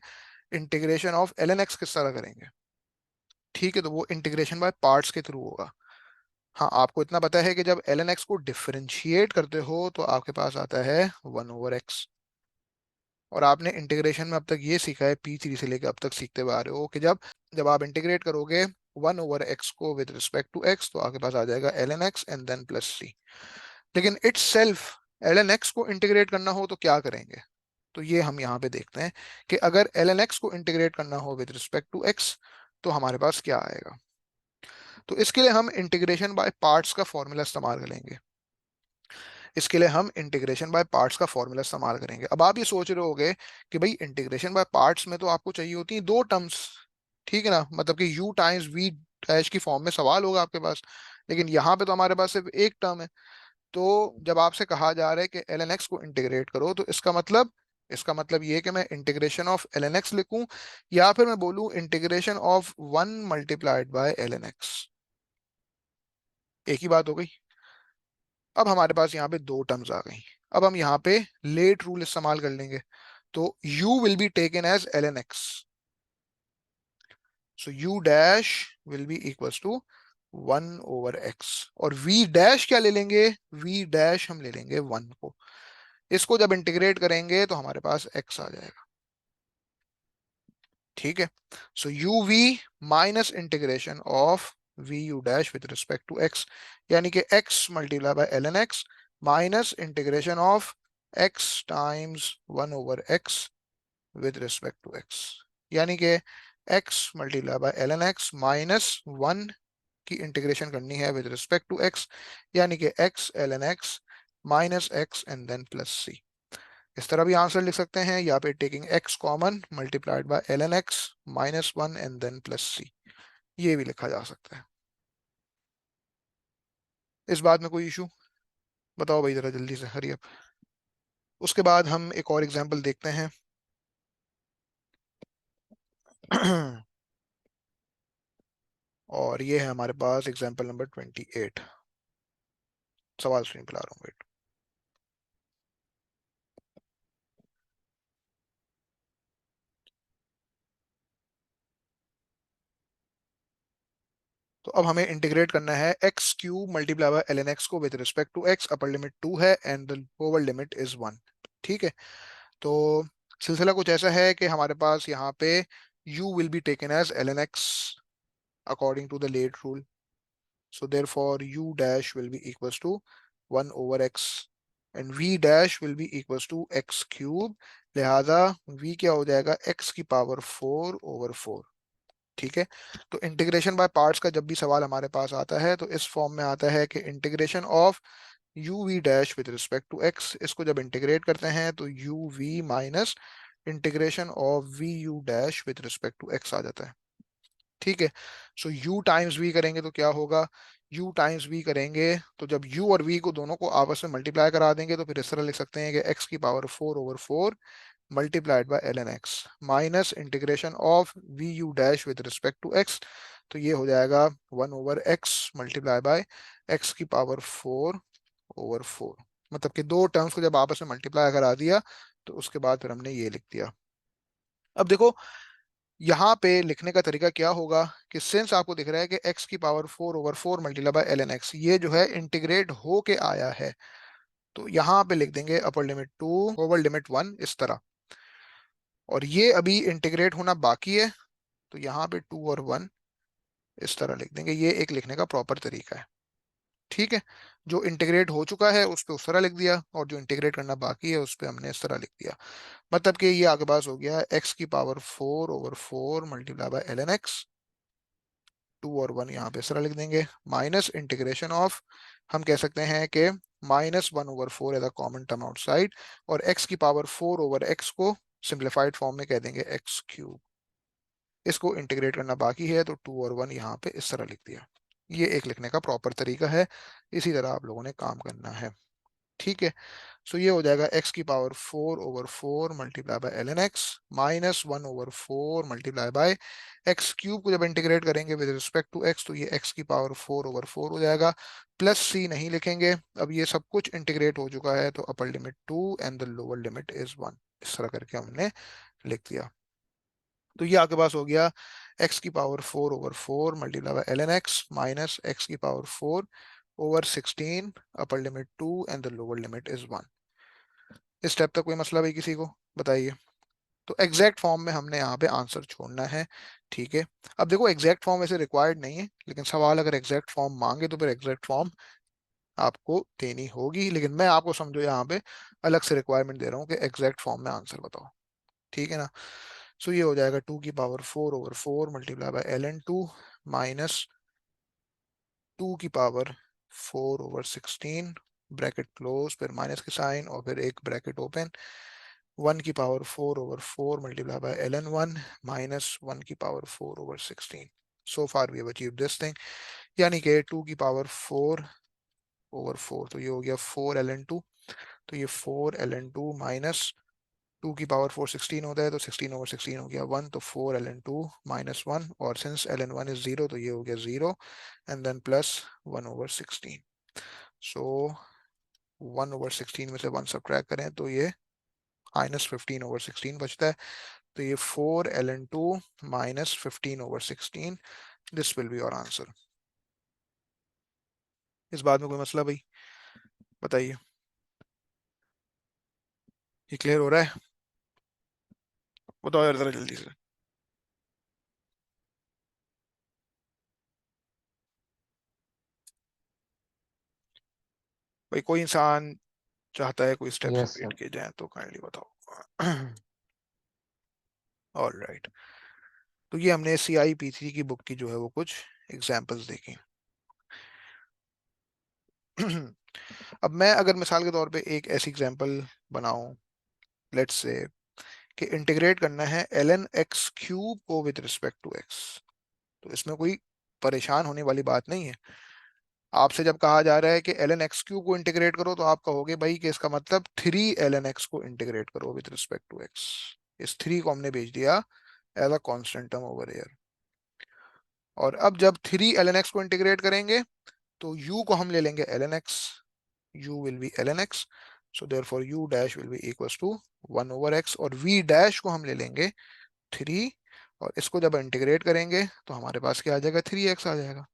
integration of l n x किस तरह करेंगे। ठीक है, तो वो इंटीग्रेशन बाय पार्ट्स के थ्रू होगा। हाँ, आपको इतना पता है कि जब एल एन एक्स को डिफरेंशिएट करते हो तो आपके पास आता है 1/x। और आपने इंटीग्रेशन में अब तक ये सीखा है, P3 से लेकर अब तक सीखते हुए आ रहे हो, कि जब जब आप इंटीग्रेट करोगे 1/x को विद रिस्पेक्ट टू x, तो आपके पास आ जाएगा l n x and then plus c. लेकिन itself l n x को इंटीग्रेट करना हो तो क्या करेंगे, तो ये हम यहाँ पे देखते हैं कि अगर एल एन एक्स को इंटीग्रेट करना हो विद रिस्पेक्ट टू x, तो हमारे पास क्या आएगा। तो इसके लिए हम इंटीग्रेशन बाय पार्ट्स का फॉर्मूला इस्तेमाल करेंगे। इसके लिए हम इंटीग्रेशन बाय पार्ट्स का फॉर्मूला इस्तेमाल करेंगे। अब आप ये सोच रहे होगे कि भाई इंटीग्रेशन बाय पार्ट्स में तो आपको चाहिए होती है दो टर्म्स, ठीक है ना, मतलब कि u टाइम्स v डैश की फॉर्म में सवाल होगा आपके पास, लेकिन यहाँ पे तो हमारे पास सिर्फ एक टर्म है। तो जब आपसे कहा जा रहा है कि एल एन एक्स को इंटीग्रेट करो, तो इसका मतलब ये कि मैं integration of l n x लिखूं, या फिर मैं बोलूं integration of 1 multiplied by l n x. एक ही बात हो गई। अब हमारे पास यहाँ पे दो टर्म्स आ गई। अब हम यहाँ पे लेट रूल इस्तेमाल कर लेंगे, तो u will be taken as l n x, so u dash will be equals to 1/x, और v डैश क्या ले लेंगे, v डैश हम ले लेंगे 1 को। इसको जब इंटीग्रेट करेंगे तो हमारे पास x आ जाएगा। ठीक है, so u v minus integration of v u dash with respect to x, यानी कि x multiply by l n x minus integration of x times 1/x with respect to x, यानी कि x multiply by l n x minus 1 की integration करनी है with respect to x, यानी कि x l n x minus x and then plus c। इस तरह भी आंसर लिख सकते हैं, या पे taking x common multiplied by l n x minus 1 and then plus सी, ये भी लिखा जा सकता है। इस बात में कोई इशू? बताओ भाई जरा जल्दी से, हरी अप। उसके बाद हम एक और एग्जांपल देखते हैं। और ये है हमारे पास एग्जांपल नंबर 28। सवाल स्क्रीन पे ला रहा हूँ, वेट। तो अब हमें इंटीग्रेट करना है x cube multiply by l n x को with respect to x. Upper limit 2 है and the lower limit is 1। ठीक है। तो सिलसिला कुछ ऐसा है कि हमारे पास यहाँ पे u will be taken as l n x according to the late rule. So therefore u dash will be equals to 1 over x and v dash will be equals to x cube। लिहाजा v क्या हो जाएगा, x की power 4 over 4। ठीक है। तो integration by parts का जब भी सवाल हमारे पास आता है तो इस फॉर्म में आता है कि integration of u v dash with respect to x. इसको जब इंटीग्रेट करते हैं तो u v minus integration of v u dash with respect to x आ जाता है। ठीक है। सो u टाइम्स v करेंगे तो क्या होगा, u टाइम्स v करेंगे तो जब u और v को दोनों को आपस में मल्टीप्लाई करा देंगे तो फिर इस तरह लिख सकते हैं कि x की power 4 over 4 multiplied by l n x minus integration of v u dash with respect to x. तो ये हो जाएगा 1 over x multiply by x की पावर 4 ओवर 4। मतलब कि दो टर्म्स को जब आपस में मल्टीप्लाई करा दिया तो उसके बाद फिर हमने ये लिख दिया। अब देखो यहाँ पे लिखने का तरीका क्या होगा कि सिंस आपको दिख रहा है कि x की power 4 over 4 multiply by l n x ये जो है इंटीग्रेट हो के आया है, तो यहाँ पे लिख देंगे अपर लिमिट 2 ओवर लिमिट 1 इस तरह। और ये अभी इंटीग्रेट होना बाकी है, तो यहाँ पे 2 और 1 इस तरह लिख देंगे। ये एक लिखने का प्रॉपर तरीका है। ठीक है। जो इंटीग्रेट हो चुका है उस पे उस तरह लिख दिया और जो इंटीग्रेट करना बाकी है उस पे हमने इस तरह लिख दिया। मतलब कि ये आपके पास हो गया x की power 4 over 4 multiply by l n x. 2 और 1 यहाँ पे इस तरह लिख देंगे माइनस इंटीग्रेशन ऑफ, हम कह सकते हैं कि -1/4 as a common term outside, और x की पावर 4 ओवर x को सिंप्लीफाइड फॉर्म में कह देंगे एक्स क्यूब। इसको इंटीग्रेट करना बाकी है तो 2 और 1 यहाँ पे इस तरह लिख दिया। ये एक लिखने का प्रॉपर तरीका है, इसी तरह आप लोगों ने काम करना है। ठीक है। सो ये हो जाएगा x की power 4 over 4 multiply by l n x minus 1 over 4 multiply by x cube को जब इंटीग्रेट करेंगे विद रिस्पेक्ट टू x तो ये x की पावर 4 ओवर 4 हो जाएगा। प्लस c नहीं लिखेंगे, अब ये सब कुछ इंटीग्रेट हो चुका है तो अपर limit 2 and the lower limit is 1। इस तरह करके हमने लिख दिया। तो ये आपके पास हो गया x की power 4 over 4 multiply by l n x minus x की power 4 over 16 upper limit 2 and the lower limit is 1। इस स्टेप तक कोई मसला भाई किसी को, बताइए। तो एग्जैक्ट फॉर्म में हमने यहाँ पे आंसर छोड़ना है। ठीक है। अब देखो एग्जैक्ट फॉर्म वैसे रिक्वायर्ड नहीं है, लेकिन सवाल अगर एग्जैक्ट फॉर्म मांगे तो फिर एग्जैक्ट फॉर्म आपको देनी होगी, लेकिन मैं आपको समझो यहाँ पे अलग से रिक्वायरमेंट दे रहा हूँ कि एग्जैक्ट फॉर्म में आंसर बताओ। ठीक है ना। सो ये हो जाएगा 2 की power 4 over 4 multiply by l n two minus 2 की पावर 4 ओवर 16 ब्रैकेट क्लोज, फिर माइनस के साइन और फिर एक ब्रैकेट ओपन, 1 की power 4 over 4 multiply by l n one minus 1 की power 4 over 16। So far we have achieved this thing, यानी कि 2 की पावर 4 ओवर 4, तो ये हो गया 4 एल एन टू। तो ये 4 एल एन टू माइनस 2 की पावर 4 16 होता है तो 16 ओवर 16 हो गया 1, तो 4 एल एन टू माइनस 1, और since l n one is 0 तो ये हो गया 0 and then plus 1 over 16। So 1 over 16 में से 1 सब्ट्रैक्ट करें तो ये -15 ओवर 16 बचता है। तो ये 4 l n two minus 15 over 16, this will be your answer. इस बात में कोई मसला भाई, बताइए। ये क्लियर हो रहा है, बताओ यार जरा जल्दी से। भाई कोई इंसान चाहता है कोई स्टेप्स यस रिपीट सर। किए जाएं तो काइंडली बताओ। All right. तो ये हमने CIP3 की बुक की जो है वो कुछ एग्जांपल्स देखी। अब मैं अगर मिसाल के तौर पे एक ऐसी एग्जांपल बनाऊं, लेट्स से कि इंटीग्रेट करना है ln x क्यूब को विद रिस्पेक्ट टू x, तो इसमें कोई परेशान होने वाली बात नहीं है। आपसे जब कहा जा रहा है कि ln x क्यूब को इंटीग्रेट करो, तो आप कहोगे भाई कि इसका मतलब 3 ln x को इंटीग्रेट करो विद रिस्पेक्ट टू x। इस 3 को हमने भेज दिया as a constant term over here. और अब जब 3 ln x को इंटीग्रेट करेंगे तो u को हम ले लेंगे ln x, u विल बी ln x, so therefore u dash will be equals to 1/x, और v डैश को हम ले लेंगे 3, और इसको जब इंटीग्रेट करेंगे तो हमारे पास क्या आ जाएगा, 3x आ जाएगा,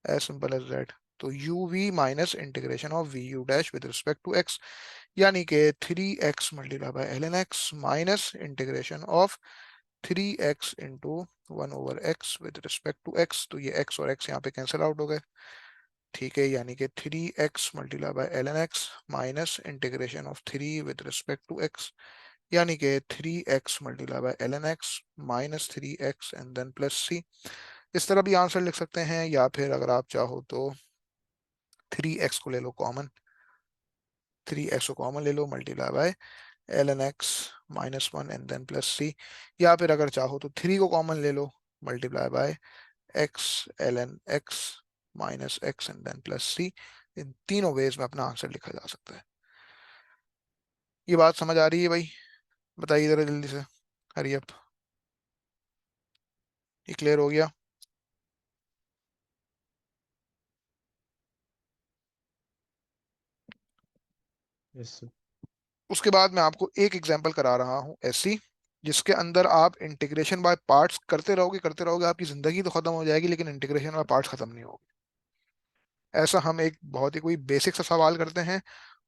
एज सिंपल एज दैट। तो u v minus integration of v u dash with respect to x, यानी कि 3x multiply by ln x minus integration of 3x into 1/x with respect to x। तो ये x और x यहाँ पे cancel out हो गए, ठीक है, यानी कि 3x multiply by ln x minus integration of 3 with respect to x, यानी कि 3x multiply by ln x minus 3x and then plus c। इस तरह भी आंसर लिख सकते हैं, या फिर अगर आप चाहो तो 3x को ले लो कॉमन, 3x को कॉमन ले लो multiply by ln x minus 1 and then plus c, या फिर अगर चाहो तो 3 को कॉमन ले लो multiply by x ln x minus x and then plus c। इन तीनों वेज में अपना आंसर लिखा जा सकता है। ये बात समझ आ रही है भाई? बताइए जरा जल्दी से, हरी अप। ये क्लियर हो गया? Yes sir. उसके बाद मैं आपको एक एग्जांपल करा रहा हूँ ऐसी, जिसके अंदर आप इंटीग्रेशन बाय पार्ट्स करते रहोगे, आपकी जिंदगी तो खत्म हो जाएगी लेकिन इंटीग्रेशन बाय पार्ट्स खत्म नहीं होगी। ऐसा हम एक बहुत ही कोई बेसिक सा सवाल करते हैं,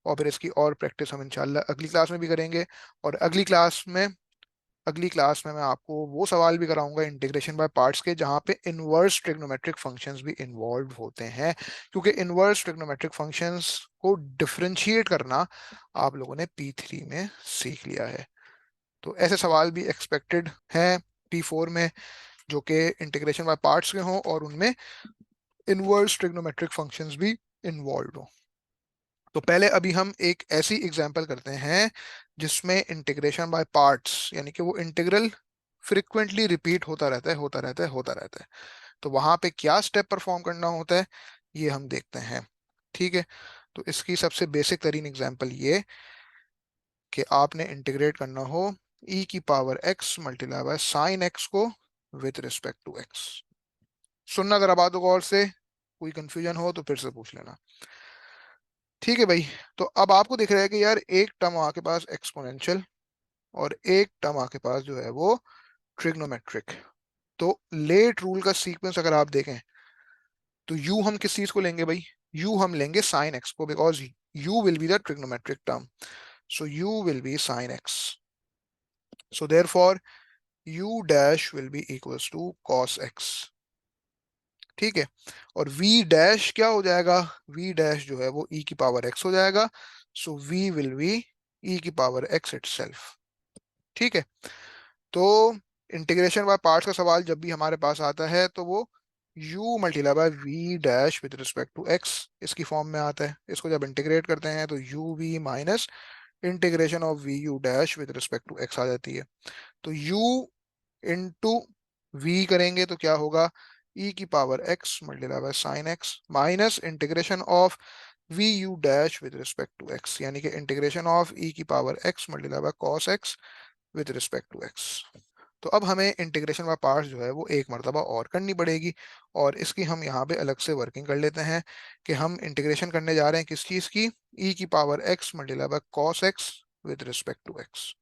और फिर इसकी और प्रैक्टिस हम इंशाल्लाह अगली क्लास में भी करेंगे। और अगली क्लास में मैं आपको वो सवाल भी कराऊंगा इंटीग्रेशन बाय पार्ट्स के, जहाँ पे इनवर्स ट्रिग्नोमेट्रिक फंक्शंस भी इन्वॉल्व होते हैं, क्योंकि इनवर्स ट्रिग्नोमेट्रिक फंक्शंस को डिफरेंशिएट करना आप लोगों ने P3 में सीख लिया है। तो ऐसे सवाल भी एक्सपेक्टेड हैं P4 में, जो कि इंटीग्रेशन बाय पार्ट्स के हों और उनमें इनवर्स ट्रिग्नोमेट्रिक फंक्शंस भी इन्वॉल्व हों। तो पहले अभी हम एक ऐसी एग्जांपल करते हैं जिसमें इंटीग्रेशन बाय पार्ट्स, यानी कि वो इंटीग्रल फ्रिक्वेंटली रिपीट होता रहता है, होता रहता है, होता रहता है। तो वहां पे क्या स्टेप परफॉर्म करना होता है, ये हम देखते हैं। ठीक है, तो इसकी सबसे बेसिक तरीन एग्जांपल ये कि आपने इंटीग्रेट करना हो e की power x multiply by sine x को विथ रिस्पेक्ट टू x। सुनना जरा बातों को और से, कोई कंफ्यूजन हो तो फिर से पूछ लेना। ठीक है भाई, तो अब आपको दिख रहा है कि यार एक टर्म आपके पास एक्सपोनेंशियल और एक टर्म आपके पास जो है वो ट्रिग्नोमेट्रिक। तो लेट रूल का सीक्वेंस अगर आप देखें तो यू हम किस चीज को लेंगे भाई, यू हम लेंगे साइन एक्स को, because u will be the trigonometric term, so you will be sine x, so therefore u dash will be equals to cos x. ठीक है, और v डैश क्या हो जाएगा, v डैश जो है वो e की पावर x हो जाएगा, सो v विल बी e की पावर x इटसेल्फ। ठीक है, तो इंटीग्रेशन बाय पार्ट्स का सवाल जब भी हमारे पास आता है तो वो u multiply by v dash with respect to x इसकी फॉर्म में आता है। इसको जब इंटीग्रेट करते हैं तो u v minus integration of v u dash with respect to x आ जाती है। तो u इंटू वी करेंगे तो क्या होगा, e की power x multiply by sine x minus integration of v u dash with respect to x, यानी कि इंटीग्रेशन ऑफ e की power x multiply by cos x with respect to x। तो अब हमें इंटीग्रेशन बाय पार्ट्स जो है वो एक मरतबा और करनी पड़ेगी, और इसकी हम यहाँ पे अलग से वर्किंग कर लेते हैं कि हम इंटीग्रेशन करने जा रहे हैं किस चीज़ की, e की power x multiply by cos x with respect to x।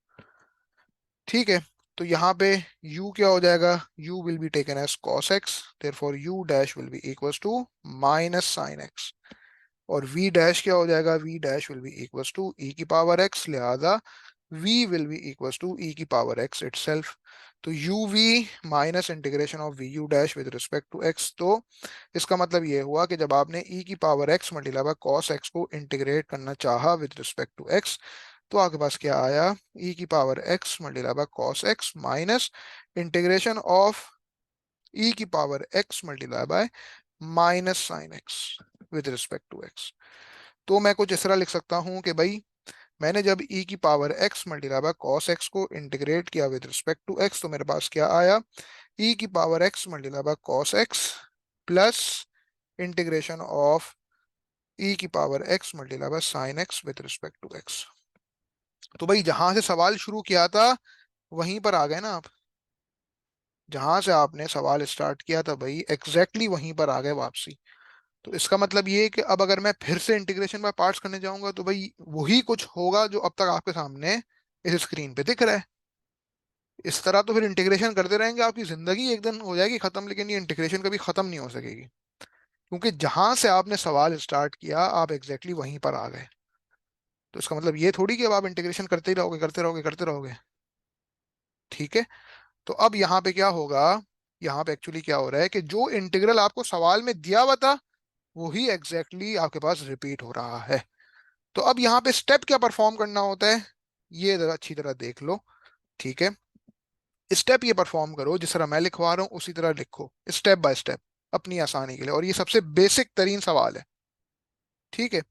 ठीक है, तो यहाँ पे u क्या हो जाएगा, u will be taken as cos x, therefore u dash will be equals to minus sine x, और v डैश क्या हो जाएगा, v dash will be equals to e की पावर x, लिहाजा v will be equals to e की power x itself. तो uv minus integration of v u dash with respect to x, तो इसका मतलब ये हुआ कि जब आपने e की power x multiply by cos x को इंटीग्रेट करना चाहा विद रिस्पेक्ट टू x, तो आपके पास क्या आया, e की power x multiply by cos x minus integration of e की power x multiply by minus sine x with respect to x। तो मैं कुछ इस तरह लिख सकता हूं कि भाई मैंने जब e की power x multiply by cos x को इंटीग्रेट किया विद रिस्पेक्ट टू x, तो मेरे पास क्या आया, e की power x multiply by cos x plus integration of e की power x multiply by sine x with respect to x. तो भाई जहां से सवाल शुरू किया था वहीं पर आ गए ना आप। जहां से आपने सवाल स्टार्ट किया था भाई एग्जैक्टली वहीं पर आ गए वापसी। तो इसका मतलब ये है कि अब अगर मैं फिर से इंटीग्रेशन बाय पार्ट्स करने जाऊंगा तो भाई वही कुछ होगा जो अब तक आपके सामने इस स्क्रीन पे दिख रहा है। इस तरह तो फिर इंटीग्रेशन करते रहेंगे, आपकी जिंदगी एक दिन हो जाएगी खत्म, लेकिन ये इंटीग्रेशन कभी खत्म नहीं हो सकेगी। क्योंकि जहां से आपने सवाल स्टार्ट किया आप एग्जैक्टली वहीं पर आ गए। तो इसका मतलब ये थोड़ी कि अब आप इंटीग्रेशन करते ही रहोगे करते रहोगे करते रहोगे। ठीक है। तो अब यहाँ पे क्या होगा, यहाँ पे एक्चुअली क्या हो रहा है कि जो इंटीग्रल आपको सवाल में दिया हुआ था वही एग्जैक्टली आपके पास रिपीट हो रहा है। तो अब यहाँ पे स्टेप क्या परफॉर्म करना होता है, ये जरा अच्छी तरह देख लो। ठीक है। स्टेप ये परफॉर्म करो जिस तरह मैं लिखवा रहा हूँ उसी तरह लिखो स्टेप बाय स्टेप अपनी आसानी के लिए, और ये सबसे बेसिक तरीन सवाल है। ठीक है।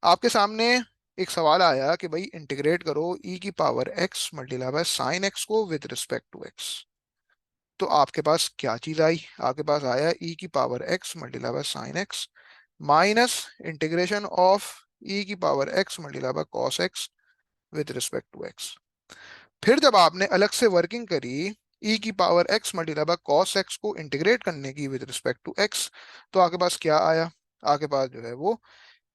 आपके सामने एक सवाल आया कि भाई इंटीग्रेट करो ई की power x multiply by sine x को विद रिस्पेक्ट टू एक्स। तो आपके पास क्या चीज आई, आपके पास आया ई की power x multiply by sine x minus integration of e की power x multiply by cos x with respect to x. फिर जब आपने अलग से वर्किंग करी ई की power x multiply by cos x को इंटीग्रेट करने की विद रिस्पेक्ट टू एक्स, तो आपके पास क्या आया, आपके पास जो है वो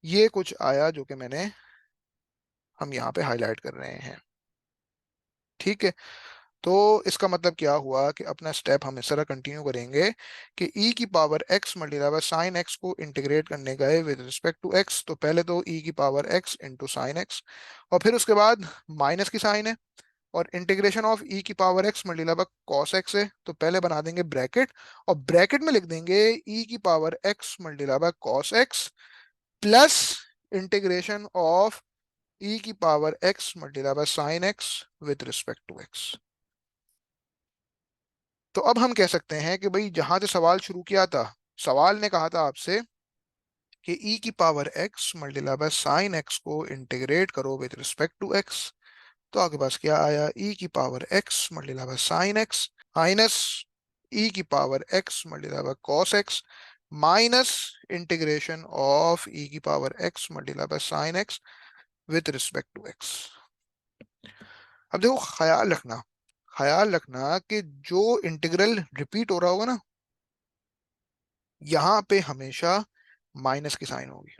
ये कुछ आया जो कि हम यहाँ पे हाईलाइट कर रहे हैं। ठीक है। तो इसका मतलब क्या हुआ कि अपना स्टेप हम इस तरह कंटिन्यू करेंगे कि e की power x multiply by sine x को इंटीग्रेट करने गए विद रिस्पेक्ट टू x, तो पहले तो e की power x into sine x, और फिर उसके बाद माइनस की साइन है, और इंटीग्रेशन ऑफ e की power x multiply by cos x है, तो पहले बना देंगे ब्रैकेट और ब्रैकेट में लिख देंगे e की power x multiply by cos x plus integration of e की power x multiply by sine x with respect to x। तो अब हम कह सकते हैं कि भाई जहां से सवाल शुरू किया था, सवाल ने कहा था आपसे कि e की power x multiply by sine x को इंटीग्रेट करो विद रिस्पेक्ट टू x। तो आपके पास क्या आया, e की power x multiply by sine x minus e की power x multiply by cos x minus integration of e की power x multiply by sine x with respect to x। अब देखो ख्याल रखना कि जो इंटीग्रल रिपीट हो रहा होगा ना, यहाँ पे हमेशा माइनस की साइन होगी।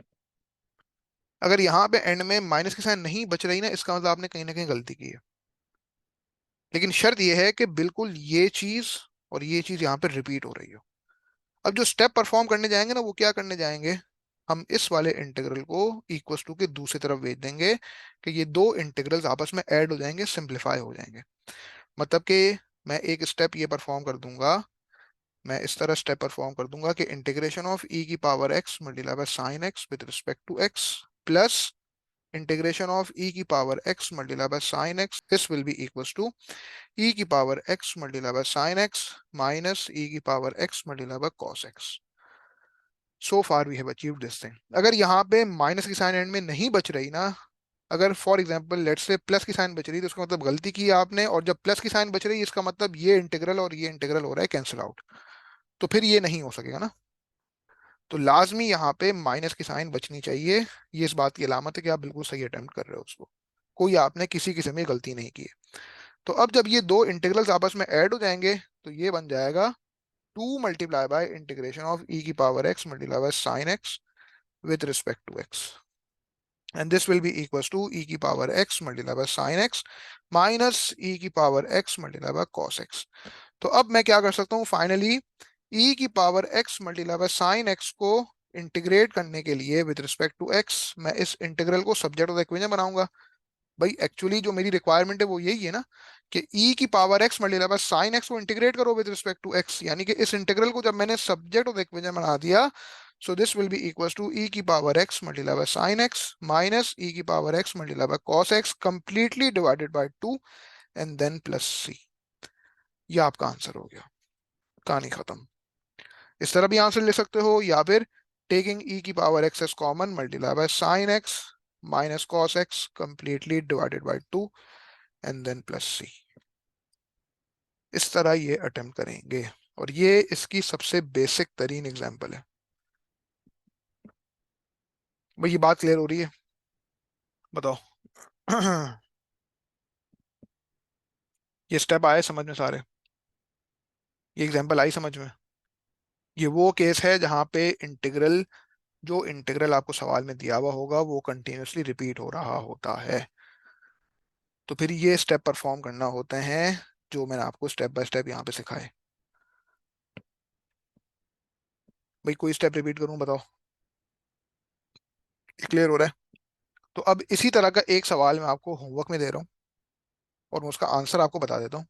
अगर यहाँ पे एंड में माइनस की साइन नहीं बच रही ना, इसका मतलब आपने कहीं ना कहीं गलती की है। लेकिन शर्त यह है कि बिल्कुल ये चीज और ये चीज यहाँ पे रिपीट हो रही हो। अब जो स्टेप परफॉर्म करने जाएंगे ना वो क्या करने जाएंगे, हम इस वाले इंटीग्रल को इक्वल टू के दूसरी तरफ भेज देंगे कि ये दो इंटीग्रल्स आपस में ऐड हो जाएंगे, सिंप्लीफाई हो जाएंगे। मतलब कि मैं एक स्टेप ये परफॉर्म कर दूंगा, मैं इस तरह स्टेप परफॉर्म कर दूंगा कि इंटीग्रेशन ऑफ ई की power x multiply by sine x with respect to x plus integration of e की power x multiply by sine x, this will be equals to e की power x multiply by sine x minus e की power x multiply by cos x. So far we have achieved this thing. अगर यहाँ पे minus की sign and में नहीं बच रही ना, अगर for example let's say plus की साइन बच रही है तो उसका मतलब गलती की है आपने, और जब प्लस की साइन बच रही है इसका मतलब ये इंटीग्रल और ये इंटीग्रल हो रहा है कैंसिल आउट, तो फिर ये नहीं हो सकेगा ना। तो लाजमी यहाँ पे माइनस की साइन बचनी चाहिए। ये इस बात की अलामत है कि आप बिल्कुल सही अटेम्प्ट कर रहे हो उसको, कोई आपने किसी किस्म की गलती नहीं की है। तो अब जब ये दो इंटीग्रल्स आपस में ऐड हो जाएंगे तो ये बन जाएगा 2 multiply by integration of e की power x multiply by sine x with respect to x, and this will be equals to e की power x multiply by sine x minus e की power x multiply by cos x. तो अब मैं क्या कर सकता हूँ finally, e की power x multiply by sine x को इंटीग्रेट करने के लिए विद रिस्पेक्ट टू x मैं इस इंटीग्रल को सब्जेक्ट ऑफ द इक्वेशन बनाऊंगा। भाई एक्चुअली जो मेरी रिक्वायरमेंट है वो यही है ना कि e की power x multiply by sine x को इंटीग्रेट करो विद रिस्पेक्ट टू x, यानी कि इस इंटीग्रल को जब मैंने सब्जेक्ट ऑफ द इक्वेशन बना दिया, so this will be equals to e की power x multiply by sine x minus e की power x multiply by cos x completely divided by 2 and then plus c। ये आपका answer हो गया, कहानी खत्म। इस तरह भी आंसर ले सकते हो, या फिर टेकिंग e की power x as common multiply by sine x minus cos x completely divided by 2 and then plus c। इस तरह ये अटेम्प्ट करेंगे, और ये इसकी सबसे बेसिक तरीन एग्जांपल है। भाई ये बात क्लियर हो रही है? बताओ। ये स्टेप आए समझ में सारे? ये एग्जांपल आई समझ में? ये वो केस है जहां पे इंटीग्रल, जो इंटीग्रल आपको सवाल में दिया हुआ होगा वो कंटिन्यूअसली रिपीट हो रहा होता है। तो फिर ये स्टेप परफॉर्म करना होते हैं जो मैंने आपको स्टेप बाय स्टेप यहाँ पे सिखाए। भाई कोई स्टेप रिपीट करूं, बताओ। क्लियर हो रहा है? तो अब इसी तरह का एक सवाल मैं आपको होमवर्क में दे रहा हूँ, और मैं उसका आंसर आपको बता देता हूँ।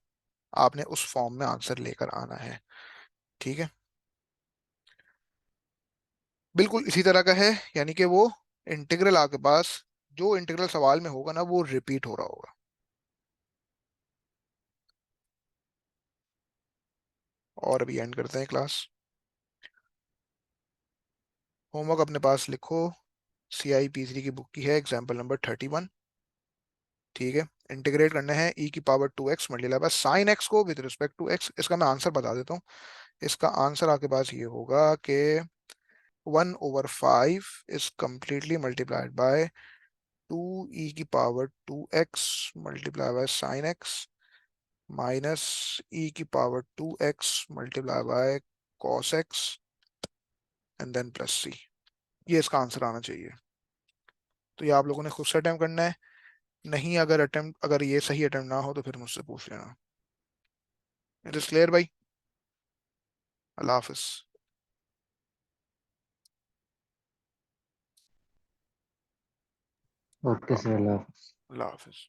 आपने उस फॉर्म में आंसर लेकर आना है। ठीक है? बिल्कुल इसी तरह का है, यानी कि वो इंटीग्रल आपके पास, जो इंटीग्रल सवाल में होगा ना वो रिपीट हो रहा होगा। और अभी एंड करते हैं क्लास। होमवर्क अपने पास लिखो। CIP3 की बुक की है, एग्जाम्पल नंबर 31। ठीक है? इंटीग्रेट करना है e⁻²x multiply by sine x को विद रिस्पेक्ट टू एक्स। इसका मैं आंसर बता देता हूँ। इसका आंसर आपके पास ये होगा कि 1/5 is completely multiplied by 2e⁻² x multiply by sine x minus e⁻² x multiply by cos x and then plus सी। ये इसका आंसर आना चाहिए। तो ये आप लोगों ने खुद से अटेम्प्ट करना है। नहीं, अगर ये सही अटेम्प्ट ना हो तो फिर मुझसे पूछ लेना। इट इज क्लियर भाई? अल्लाह हाफिज। Okay sir. अल्लाह हाफिज।